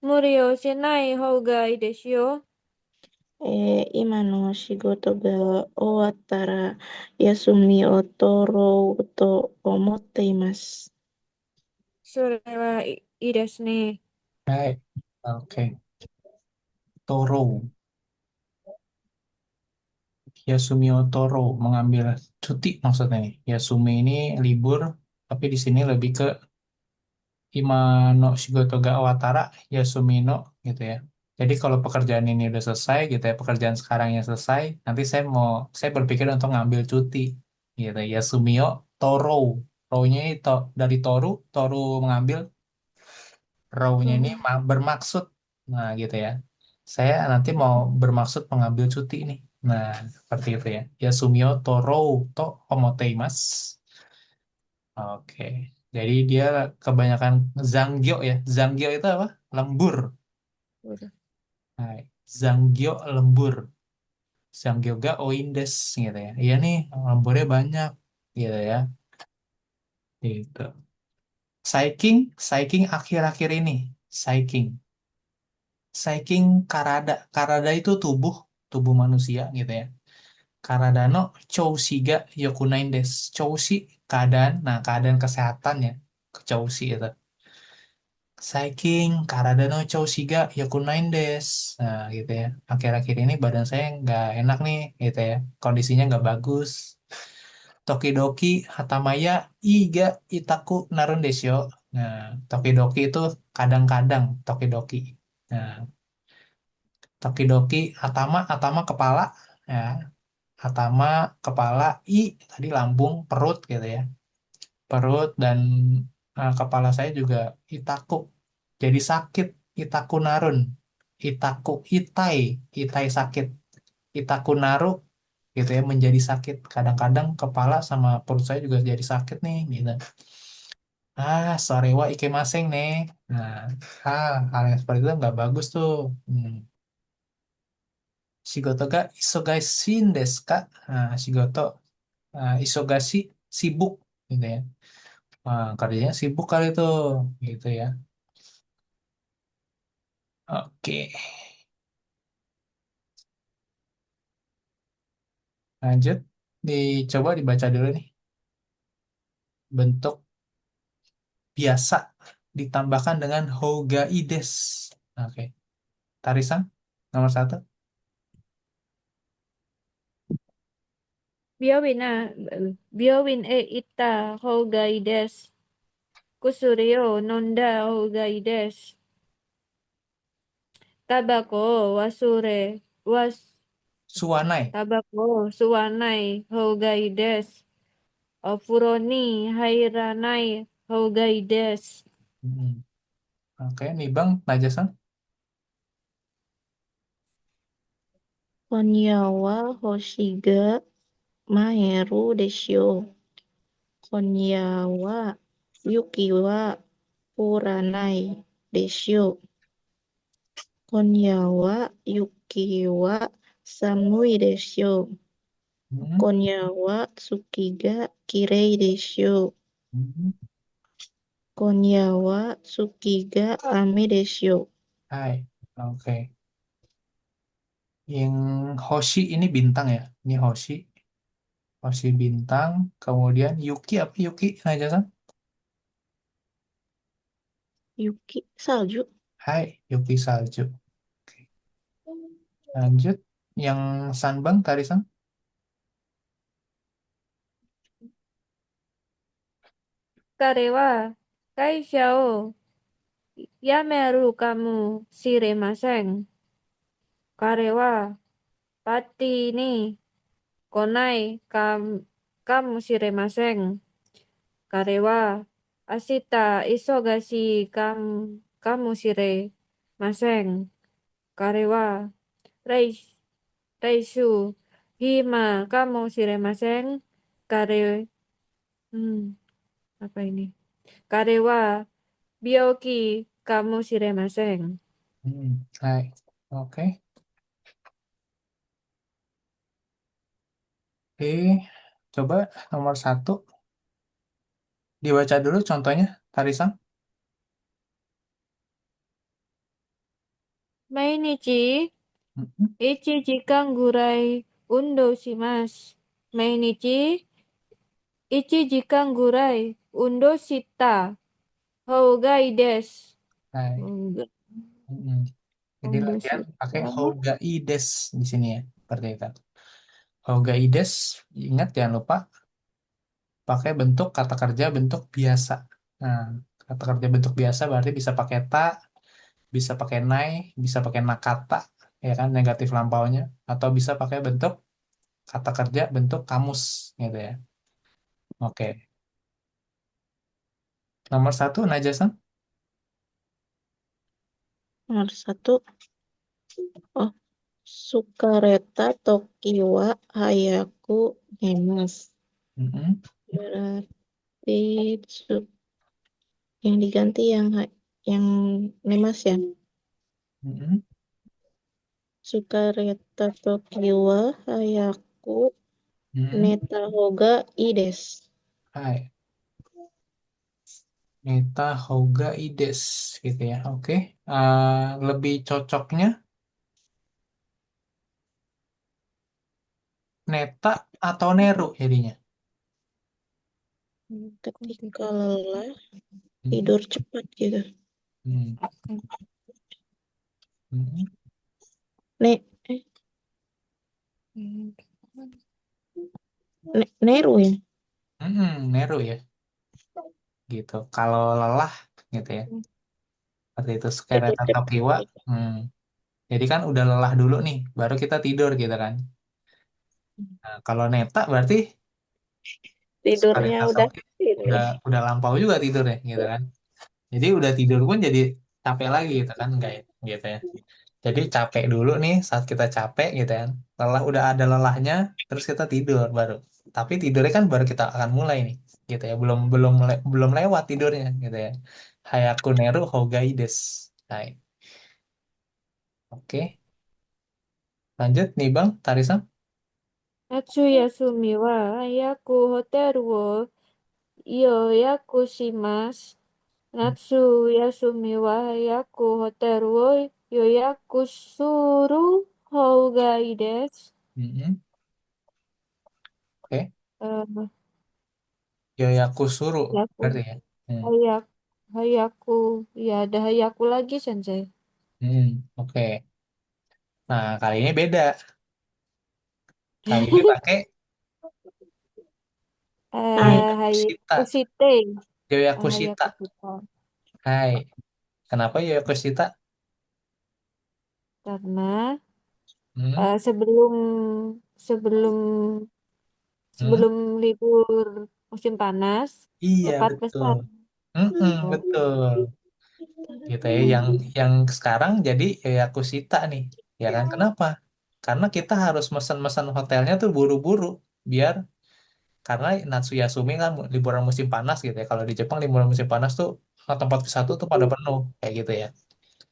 無理をしない方がいいですよ。今の仕事が終わったら休みを取ろうと思っています。それはいいですね。はい。Oke. Toro. Yasumi Toro mengambil cuti maksudnya nih. Yasumi ini libur, tapi di sini lebih ke Ima no Shigoto ga Awatara Yasumi no gitu ya. Jadi kalau pekerjaan ini udah selesai gitu ya, pekerjaan sekarang yang selesai, nanti saya berpikir untuk ngambil cuti gitu. Yasumio Toro. Ro-nya ini dari Toru mengambil, Raw-nya ini Hmm. bermaksud. Nah, gitu ya. Saya nanti mau bermaksud mengambil cuti nih. Nah, seperti itu ya. Yasumio Toro to omoteimasu. Oke. Jadi dia kebanyakan Zanggyo ya. Zanggyo itu apa? Lembur. Udah. Nah, Zanggyo lembur. Zanggyo ga oindes gitu ya. Iya nih, lemburnya banyak gitu ya. Gitu. Saiking akhir-akhir ini. Saiking. Saiking karada. Karada itu tubuh manusia gitu ya. Karada no choushi ga yokunain desu. Choushi keadaan, nah keadaan kesehatan ya. Choushi itu. Saiking karada no choushi ga yokunain desu. Nah gitu ya. Akhir-akhir ini badan saya nggak enak nih gitu ya. Kondisinya nggak bagus. Tokidoki hatamaya iga itaku narun desu yo. Nah, tokidoki itu kadang-kadang tokidoki. Nah, tokidoki atama kepala ya. Atama kepala, i tadi lambung, perut gitu ya. Perut dan kepala saya juga itaku. Jadi sakit, itaku narun. Itaku itai sakit. Itaku naru gitu ya, menjadi sakit. Kadang-kadang kepala sama perut saya juga jadi sakit nih gitu. Sorry wa ikemaseng nih. Nah, hal yang seperti itu nggak bagus tuh. Hmm. Shigoto ga isogashi desu ka? Nah, shigoto isogashi, sibuk gitu ya. Kerjanya sibuk kali itu gitu ya. Oke, lanjut. Dicoba dibaca dulu nih. Bentuk biasa ditambahkan dengan hogaides. Oke, Tarisan nomor satu. Biawin na. Biawin ita hogai desu. Kusuri o nonda hogai desu. Tabako wasure was Suwanai. tabako suwanai hogai desu. Ofuro ni hairanai hogai desu. Hmm. Oke, nih Bang Najasan. Konya wa hoshi ga maheru desu. Konya wa yuki wa uranai desu. Konya wa yuki wa samui desu. Hmm. Konya wa tsuki ga kirei desu. Hmm. Konya wa tsuki ga ame desu. Hai, oke. Yang Hoshi ini bintang ya. Ini Hoshi. Hoshi bintang. Kemudian Yuki apa Yuki Najasan? Yuki salju. Hai, Yuki salju. Oke. Lanjut. Yang Sanbang Tarisan. 彼は会社を辞めるかもしれません。彼はパーティーに来ないかもしれません。彼は明日忙しいかもしれません。彼は来、来週暇かもしれません。彼、apa ini? 彼は病気かもしれません。Hai. Oke. Oke. Coba nomor satu. Dibaca dulu contohnya, Tarisan. Mainichi, Mm-mm. 1時間ぐらい運動します. Mainichi, 1時間ぐらい運動した 方がいいです. Hai. Enggak, Mm-mm. Jadi latihan pakai undoshita. Hogaides di sini ya, seperti itu. Hogaides, ingat jangan lupa pakai bentuk kata kerja bentuk biasa. Nah, kata kerja bentuk biasa berarti bisa pakai ta, bisa pakai nai, bisa pakai nakata, ya kan, negatif lampaunya, atau bisa pakai bentuk kata kerja bentuk kamus, gitu ya. Oke, nomor satu Najasan. Nomor satu, oh, Sukareta Tokiwa Hayaku Nemas. Mm-mm, Berarti yang diganti yang Nemas ya. mm-mm, Sukareta Tokiwa Hayaku mm-mm. Neta Hoga Ides. Hai, Neta Hogaides, gitu ya. Oke. Lebih cocoknya Neta atau Neru jadinya. Ketika lelah, Mm-mm, tidur cepat gitu. mm, mm-mm, Ne, Neru ya. Neru ya, gitu. Kalau lelah, gitu ya. Seperti itu, Tidur Sukareta cepat. Tokiwa. Hmm. Jadi kan udah lelah dulu nih, baru kita tidur gitu kan. Nah, kalau Neta berarti Tidurnya Sukareta udah Toki ini. udah lampau juga tidur ya, gitu kan. Jadi udah tidur pun jadi capek lagi gitu kan, enggak ya, gitu ya. Jadi capek dulu nih saat kita capek gitu kan. Lelah udah ada lelahnya, terus kita tidur baru. Tapi tidurnya kan baru kita akan mulai nih, gitu ya. Belum belum belum lewat tidurnya, gitu ya. Hayaku Neru Hogai desu. Hai. Oke, lanjut nih Bang Tarisam. 夏休みは早くホテルを予約します。夏休みは早くホテルを予約する方がいいです。Mm-mm. Oke, Eh, Yoyaku Suru Hayaku, berarti ya. Hmm. hayak, hayaku, ya ada hayaku lagi Sensei. Oke. Nah, kali ini beda. Kali ini pakai Hayaku Yoyakushita. site. Yoyakushita. Hayaku sita. Hai. Kenapa Yoyakushita? Karena Hmm. sebelum sebelum Hmm. sebelum libur musim panas Iya, dapat betul. pesan. Oh, Betul. Gitu ya. Yang sekarang jadi Yoyakushita nih. Ya kan? Kenapa? Karena kita harus mesen-mesen hotelnya tuh buru-buru. Biar karena Natsuyasumi kan liburan musim panas gitu ya. Kalau di Jepang liburan musim panas tuh tempat wisata tuh pada penuh kayak gitu ya.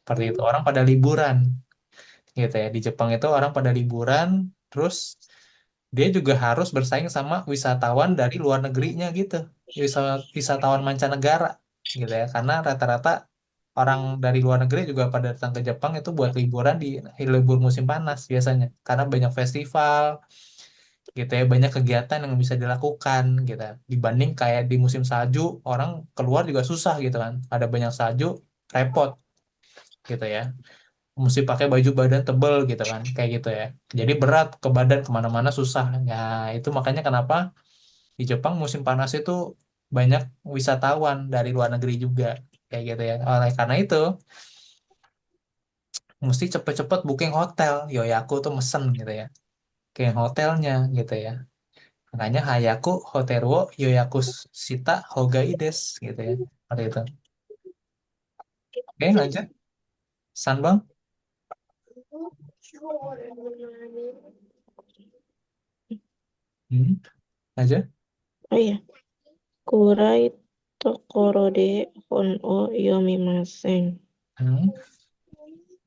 Seperti itu. Orang pada liburan gitu ya. Di Jepang itu orang pada liburan, terus dia juga harus bersaing sama wisatawan dari luar negerinya gitu. Wisatawan mancanegara gitu ya. Karena rata-rata orang dari luar negeri juga pada datang ke Jepang itu buat liburan di libur musim panas biasanya. Karena banyak festival, gitu ya, banyak kegiatan yang bisa dilakukan gitu, dibanding kayak di musim salju orang keluar juga susah gitu kan, ada banyak salju, repot gitu ya, mesti pakai baju badan tebel gitu kan, kayak gitu ya, jadi berat ke badan, kemana-mana susah ya. Itu makanya kenapa di Jepang musim panas itu banyak wisatawan dari luar negeri juga, kayak gitu ya. Oleh karena itu mesti cepet-cepet booking hotel, Yoyaku tuh mesen gitu ya, ke hotelnya gitu ya. Makanya Hayaku Hoteruo Yoyaku Shita Hogai des gitu ya. Seperti itu. Oke, lanjut. Sanbang. Hmm, lanjut. Oh iya, Kurai Tokorode Hon o Yomimasen. Hmm,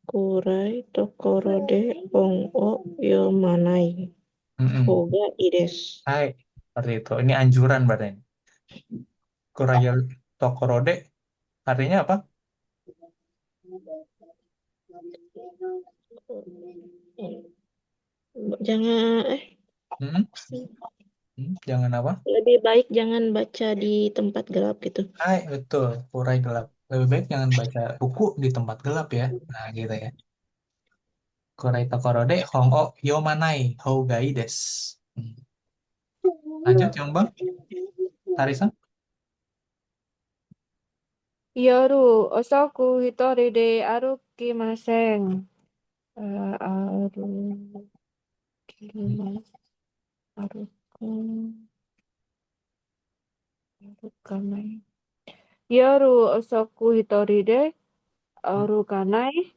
Kurai Tokorode Hon o Yomanai. hmm. Hoga Ides. Hai. Seperti itu. Ini anjuran berarti. Kuraya Tokorode artinya apa? Jangan, Hmm? Jangan apa? lebih baik jangan baca di tempat gelap gitu. Hai, betul. Kurai gelap. Lebih baik jangan baca buku di tempat gelap ya. Nah, gitu ya. Kurai Tokorode Hong o Yomanai Hougai desu. Lanjut, Yang Bang. Tarisan. 夜遅く一人で歩きません。歩きます。歩く、歩かない。夜遅く一人で Hmm. 歩かない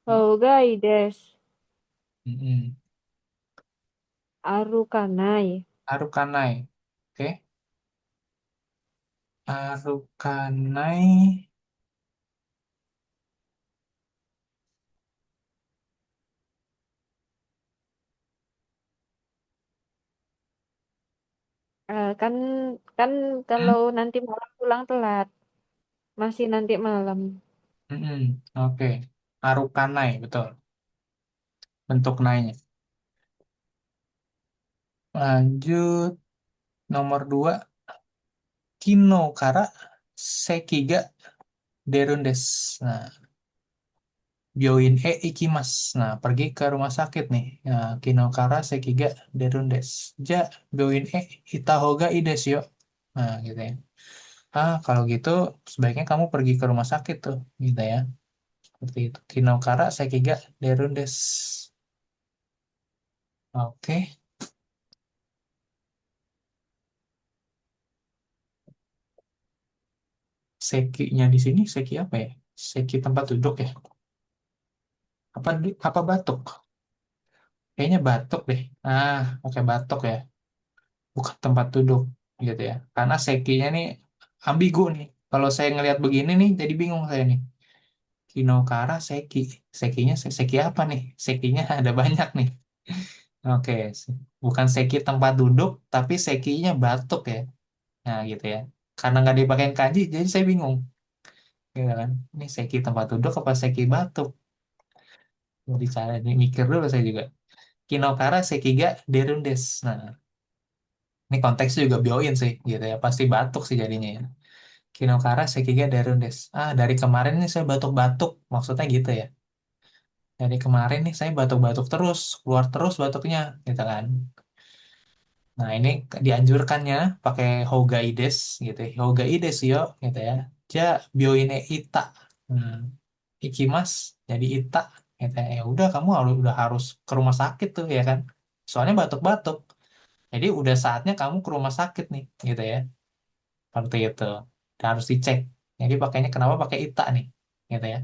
方がいいです。Hmm. 歩かない。Arukanai. Oke. Arukanai. Kan kan Hmm. kalau nanti malam pulang telat, masih nanti malam. Oke. Arukanai, betul. Bentuk nainya. Lanjut. Nomor 2. Kino kara sekiga derundes. Nah, byoin ikimas. Nah, pergi ke rumah sakit nih. Nah, kino kara sekiga derundes. Ja, byoin ita hoga ides yo. Nah, gitu ya. Kalau gitu sebaiknya kamu pergi ke rumah sakit tuh, gitu ya. Seperti itu. Kino kara sekiga derundes. Oke. Sekinya di sini seki apa ya? Seki tempat duduk ya? Apa batuk? Kayaknya batuk deh. Oke batuk ya. Bukan tempat duduk gitu ya. Karena sekinya nih ambigu nih. Kalau saya ngelihat begini nih jadi bingung saya nih. Kinokara seki. Sekinya seki apa nih? Sekinya ada banyak nih. Oke, bukan seki tempat duduk tapi sekinya batuk ya. Nah, gitu ya. Karena nggak dipakai kanji jadi saya bingung. Gitu kan. Ini seki tempat duduk apa seki batuk? Mau dicari nih mikir dulu saya juga. Kinokara sekiga derundes. Nah, ini konteksnya juga bioin sih gitu ya. Pasti batuk sih jadinya ya. Kinokara Sekiga Darundes. Dari kemarin nih saya batuk-batuk. Maksudnya gitu ya. Dari kemarin nih saya batuk-batuk terus. Keluar terus batuknya. Gitu kan. Nah ini dianjurkannya pakai Hogaides gitu ya. Hogaides yo gitu ya. Ja bioine ita. Hmm. Ikimas jadi ita. Gitu ya. Ya udah kamu udah harus ke rumah sakit tuh ya kan. Soalnya batuk-batuk. Jadi udah saatnya kamu ke rumah sakit nih gitu ya. Seperti itu. Dan harus dicek. Jadi pakainya kenapa pakai ita nih, gitu ya?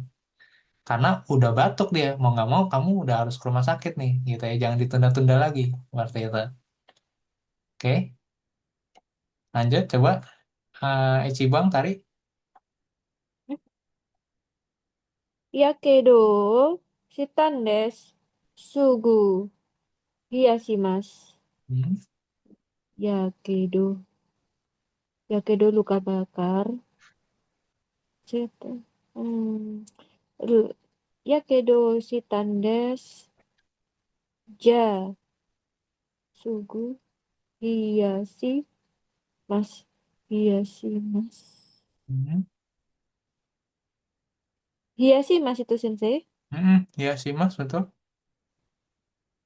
Karena udah batuk dia, mau nggak mau kamu udah harus ke rumah sakit nih, gitu ya. Jangan ditunda-tunda lagi, seperti itu. Oke, lanjut coba Ichibang tarik. やけど、したんです。すぐ冷やします。Hmm. やけど、やけど luka bakar. Cita. Hmm. Ru- やけどしたんです。じゃあ、すぐ冷やします。冷やします。Hmm. 冷やします itu sensei. Ya sih mas, betul.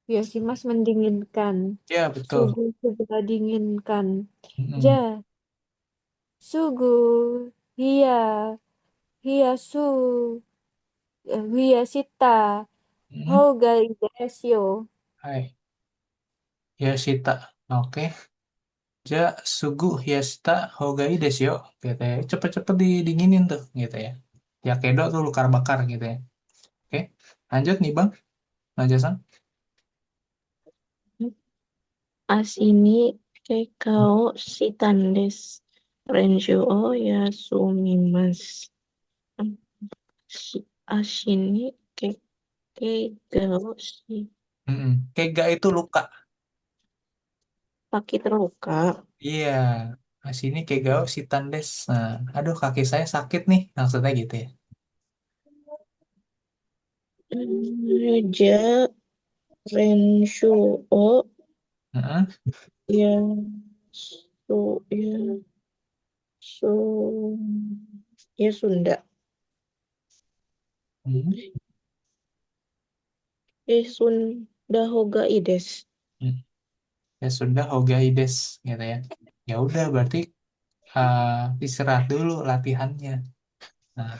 Ya sih Mas mendinginkan. Ya betul. Sugu segera dinginkan. Hmm. Ja, sugu, hia, hiyasu, hiyashita, Hmm. hoga desu yo. Hai, Yashita. Oke. Ja sugu Yashita Hogai desu yo. Gitu ya. Cepet-cepet didinginin tuh, gitu ya. Ya kedo tuh luka bakar gitu ya. Oke, lanjut nih bang. Lanjut sang. Asini kekao shitandes. Renju o yasumimasu. Asini kekao shi. Kega itu luka. Kaki terluka. Iya, nah, sini kegao si tandes. Nah, aduh kaki saya sakit nih, maksudnya gitu ya. Ja, Renshu, O, Heeh. ya, Su, ya, Su, ya Sunda. Hmm. Sunda Hoga Ides. Hmm. Ya sudah Hogaides gitu ya. Ya udah berarti istirahat dulu latihannya. Nah,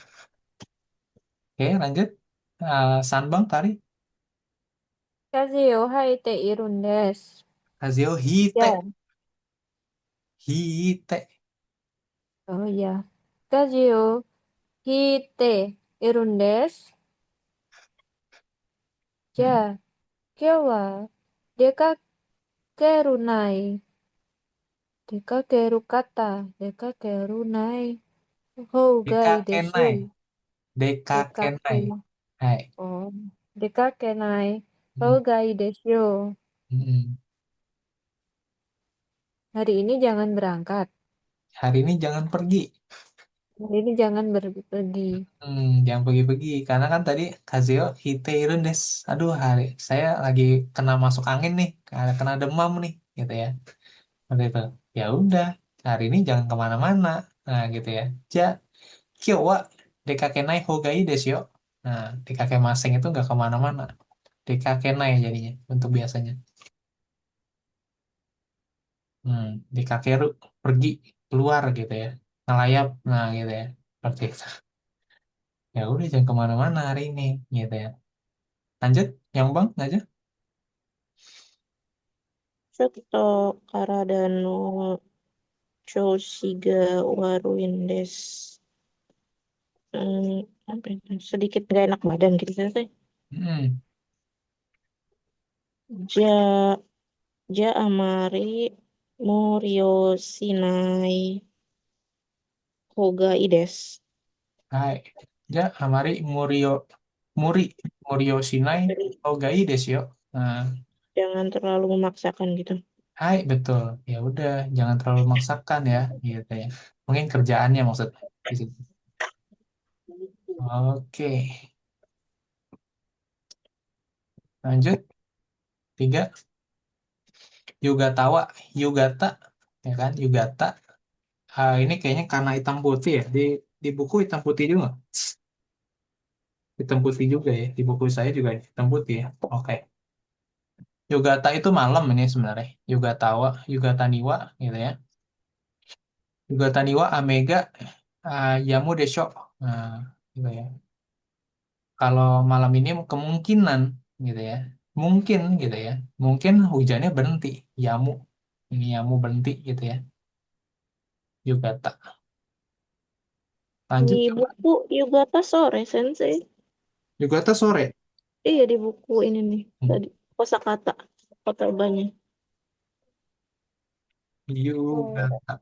oke lanjut. Sanbang tari. 風を吐いているんです。Kazeo じゃあ、hite. Hite. oh iya. 風をひいているんです。じ Hmm. ゃあ、今日は出かけるない。出かける方、出かけるない方がいいでしょ Dekakenai. う。出かけ、Dekakenai. Hai. oh, 出かけない方 Hmm. がいいでしょう。Hmm. Hari ini jangan berangkat. Hari ini jangan pergi. Hari ini jangan pergi. Jangan pergi-pergi. Karena kan tadi Kazeo hite irundes. Aduh, hari saya lagi kena masuk angin nih, kena demam nih, gitu ya. Seperti itu. Ya udah, hari ini jangan kemana-mana. Nah, gitu ya. Ja, kyo wa dekakenai hogai desu yo. Nah, dekakemaseng itu nggak kemana-mana. Dekakenai jadinya untuk biasanya. Dekakeru pergi keluar gitu ya. Ngelayap, nah gitu ya. Seperti itu. Ya udah jangan kemana-mana hari ini, gitu ya. Lanjut, yang bang aja. Shoto Karadano Choshiga Waruindes. Apa itu? Sedikit gak enak badan gitu sih. Hmm, Ja, Ja Amari Morio Sinai Hoga Ides. hai. Ja, Amari Murio Muri Murio Shinai Ogai desu yo. Nah, Jangan terlalu memaksakan gitu. hai betul. Ya udah, jangan terlalu memaksakan ya, gitu ya. Mungkin kerjaannya maksudnya di situ. Oke, lanjut. Tiga, Yugatawa, Yugata, ya kan? Yugata. Ini kayaknya karena hitam putih ya. Di buku hitam putih juga. Hitam putih juga ya. Di buku saya juga hitam putih ya. Oke. Yugata itu malam ini sebenarnya. Yugatawa, Yugataniwa gitu ya. Yugataniwa Amega Yamu Desho. Nah, gitu ya. Kalau malam ini kemungkinan gitu ya. Mungkin gitu ya. Mungkin hujannya berhenti. Yamu. Ini Yamu berhenti gitu ya. Yugata. Di Lanjut coba. buku Yugata sore, Sensei. Yugata sore. Iya di buku ini nih Hmm. tadi kosakata kata banyak. Oh, Yugata.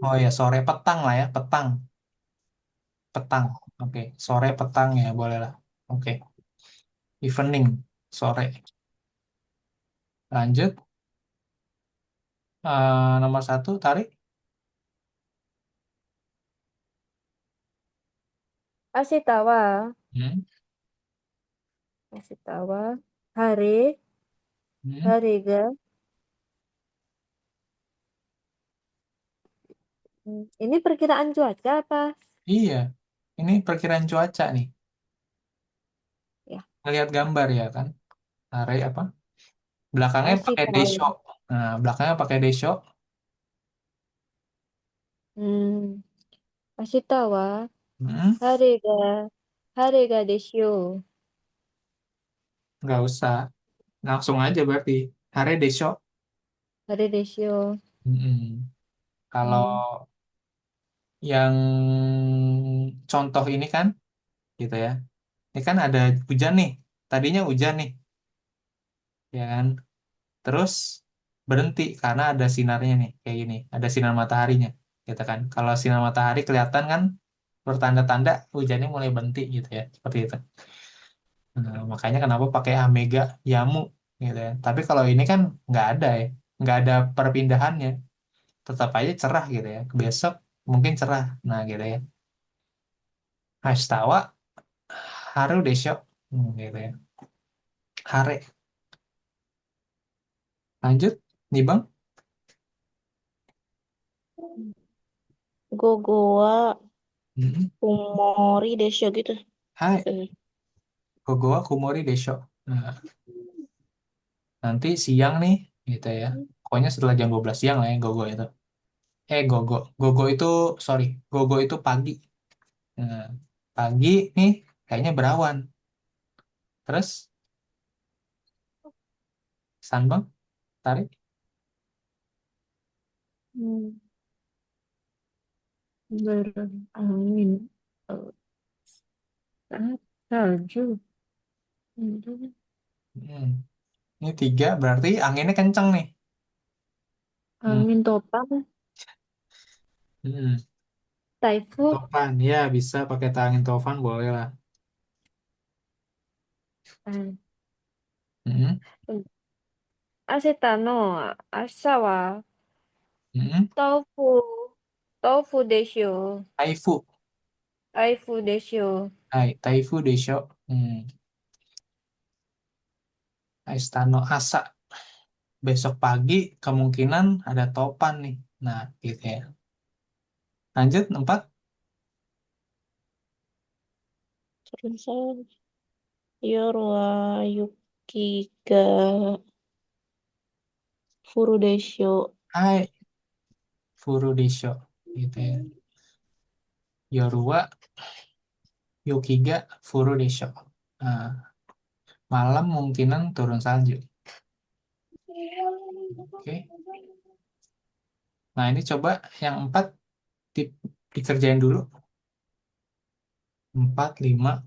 Oh ya, sore petang lah ya. Petang. Petang. Oke. Sore petang ya. Boleh lah. Oke. Evening. Sore. Lanjut. Nomor satu, tarik. Ashitawa, Hmm. Ashitawa, hari, Hmm. hari ga. Ini perkiraan cuaca apa? Iya, ini perkiraan cuaca nih. Ya, Ngelihat gambar ya kan. Tarik apa? Belakangnya pakai Ashitawa. desho. Nah, belakangnya pakai desho. Hmm, Ashitawa, Hmm. hari ga, hari ga desyo. Nggak usah. Langsung aja berarti. Hare desho. Hari desyo. Hmm. Kalau Hmm, yang contoh ini kan, gitu ya. Ini kan ada hujan nih. Tadinya hujan nih, ya kan. Terus berhenti karena ada sinarnya nih, kayak gini. Ada sinar mataharinya, gitu kan. Kalau sinar matahari kelihatan kan bertanda-tanda hujannya mulai berhenti gitu ya, seperti itu. Nah, makanya kenapa pakai Amega Yamu gitu ya. Tapi kalau ini kan nggak ada ya, nggak ada perpindahannya, tetap aja cerah gitu ya. Besok mungkin cerah, nah gitu ya. Ashtawa Haru desho. Gitu ya. Hare. Lanjut, nih Bang. Gogo wa Hmm. kumori desho gitu. Hai, Eh, gogo wa kumori desho. Nah, nanti siang nih, gitu ya. Pokoknya setelah jam 12 siang lah ya, gogo itu. Gogo. Gogo itu, sorry, gogo itu pagi. Nah, pagi nih, kayaknya berawan. Terus, San Bang, tarik. Hmm, berangin. Eh, salju. Hmm. Ini tiga, berarti anginnya kenceng nih. Hmm. Angin topan. Hmm. Typhoon. Topan, ya bisa pakai angin topan, boleh lah. Eh, Hmm. 明日の朝は Hmm. 豆腐、豆腐でしょう。Taifu, 台風でしょう。hai, taifu desho. Hmm. Aistano asa. Besok pagi kemungkinan ada topan nih. Nah, gitu ya. Lanjut, 4. terus yoru wa yuki ga furu desho. Hai, furu desho. Gitu ya. Yoruba, yukiga, furu desho. Nah, malam kemungkinan turun salju. Oke. Nah, ini coba yang 4 dikerjain dulu. 4, 5,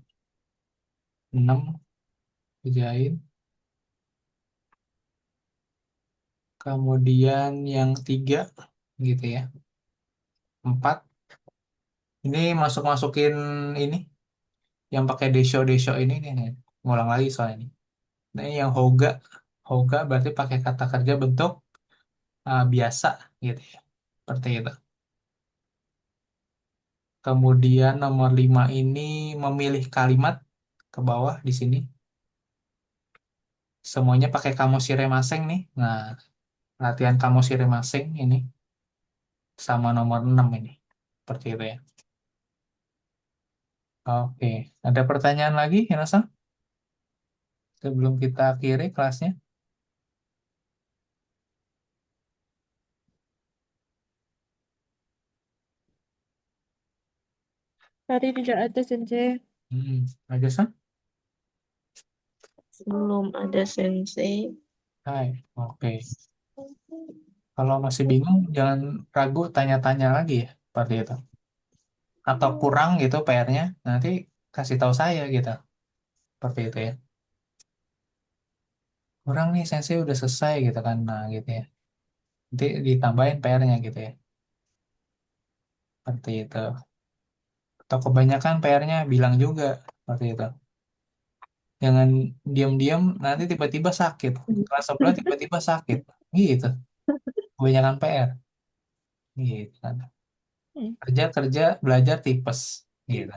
6 kerjain. Kemudian yang 3 gitu ya. 4 ini masuk-masukin ini yang pakai desho-desho ini nih, nih. Ngulang lagi soalnya ini. Nah, ini yang hoga. Hoga berarti pakai kata kerja bentuk biasa gitu ya. Seperti itu. Kemudian nomor 5 ini memilih kalimat ke bawah di sini. Semuanya pakai kamus masing nih. Nah, latihan kamus masing ini sama nomor 6 ini. Seperti itu ya. Oke, ada pertanyaan lagi, Hinasan? Sebelum kita akhiri kelasnya. Tadi tidak ada sensei. Ada San? Belum ada sensei. Hai, oke. Kalau masih bingung, jangan ragu tanya-tanya lagi ya, seperti itu. Atau kurang gitu PR-nya, nanti kasih tahu saya gitu, seperti itu ya. Kurang nih, sensei udah selesai gitu kan, nah gitu ya. Nanti ditambahin PR-nya gitu ya, seperti itu. Atau kebanyakan PR-nya bilang juga, seperti itu. Jangan diam-diam, nanti tiba-tiba sakit. Kelas sebelah tiba-tiba sakit, gitu. Kebanyakan PR, gitu kan. Kerja kerja belajar tipes, gitu.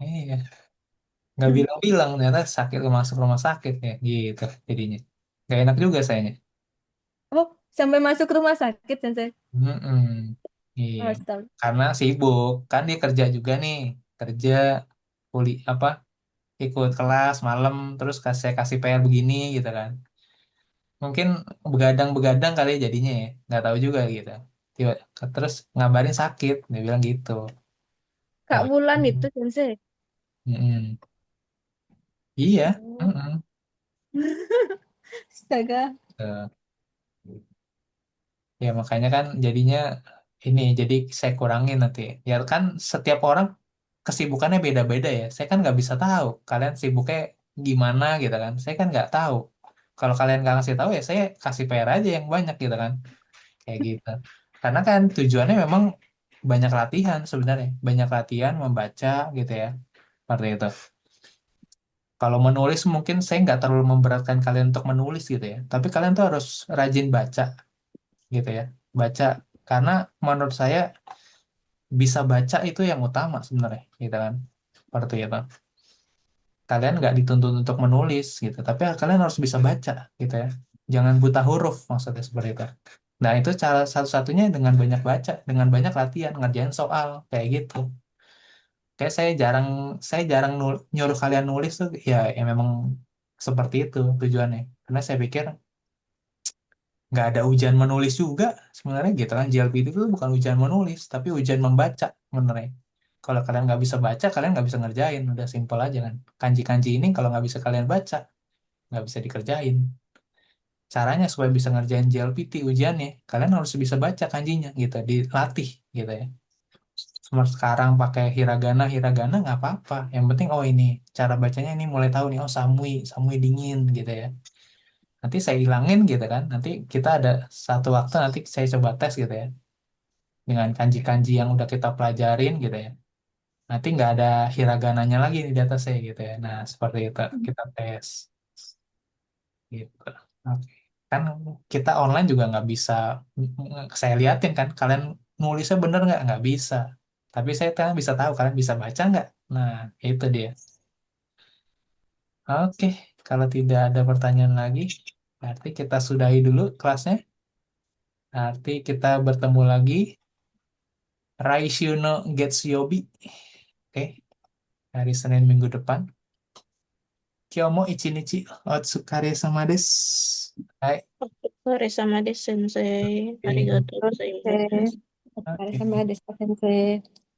Iya. Nggak bilang-bilang ternyata sakit masuk rumah sakit ya gitu jadinya nggak enak juga sayanya. Oh, sampai masuk rumah sakit, sensei. Mm-mm. Iya Astaga. karena sibuk kan dia kerja juga nih kerja apa ikut kelas malam terus kasih PR begini gitu kan mungkin begadang-begadang kali ya jadinya ya nggak tahu juga gitu tiba terus ngabarin sakit dia bilang gitu. Kak Oh, Wulan itu, sensei. mm-mm. Iya. Oh. Mm-mm. Astaga. Tuh. Ya makanya kan jadinya ini jadi saya kurangin nanti. Ya kan setiap orang kesibukannya beda-beda ya. Saya kan nggak bisa tahu kalian sibuknya gimana gitu kan. Saya kan nggak tahu. Kalau kalian nggak ngasih tahu ya saya kasih PR aja yang banyak gitu kan. Kayak gitu. Karena kan tujuannya memang banyak latihan sebenarnya. Banyak latihan membaca gitu ya. Seperti itu. Kalau menulis mungkin saya nggak terlalu memberatkan kalian untuk menulis gitu ya. Tapi kalian tuh harus rajin baca gitu ya. Baca karena menurut saya bisa baca itu yang utama sebenarnya gitu kan seperti itu. Kalian nggak dituntut untuk menulis gitu, tapi kalian harus bisa baca gitu ya. Jangan buta huruf maksudnya seperti itu. Nah, itu cara satu-satunya dengan banyak baca, dengan banyak latihan, ngerjain soal kayak gitu. Kayak saya jarang nyuruh kalian nulis tuh ya, ya memang seperti itu tujuannya. Karena saya pikir nggak ada ujian menulis juga sebenarnya gitu kan. JLPT itu bukan ujian menulis, tapi ujian membaca sebenarnya. Kalau kalian nggak bisa baca, kalian nggak bisa ngerjain. Udah simpel aja kan. Kanji-kanji ini kalau nggak bisa kalian baca, nggak bisa dikerjain. Caranya supaya bisa ngerjain JLPT ujiannya, kalian harus bisa baca kanjinya gitu, dilatih gitu ya. Sekarang pakai hiragana, hiragana nggak apa-apa. Yang penting, oh ini cara bacanya ini mulai tahu nih, oh samui, samui dingin gitu ya. Nanti saya hilangin gitu kan. Nanti kita ada satu waktu nanti saya coba tes gitu ya. Dengan kanji-kanji yang udah kita pelajarin gitu ya. Nanti nggak ada hiragananya lagi di data saya gitu ya. Nah, seperti itu kita tes gitu. Oke. Kan kita online juga nggak bisa, saya liatin kan, kalian nulisnya bener nggak bisa. Tapi saya kan bisa tahu kalian bisa baca nggak. Nah, itu dia. Oke, kalau tidak ada pertanyaan lagi, berarti kita sudahi dulu kelasnya. Nanti kita bertemu lagi. Raisyu no Getsuyobi. Oke, hari Senin minggu depan. Kyomo ichinichi otsukare sama desu. Hai. Sore sama des sensei. Oke. Arigatou gozaimasu. Oke. Sama ada sensei.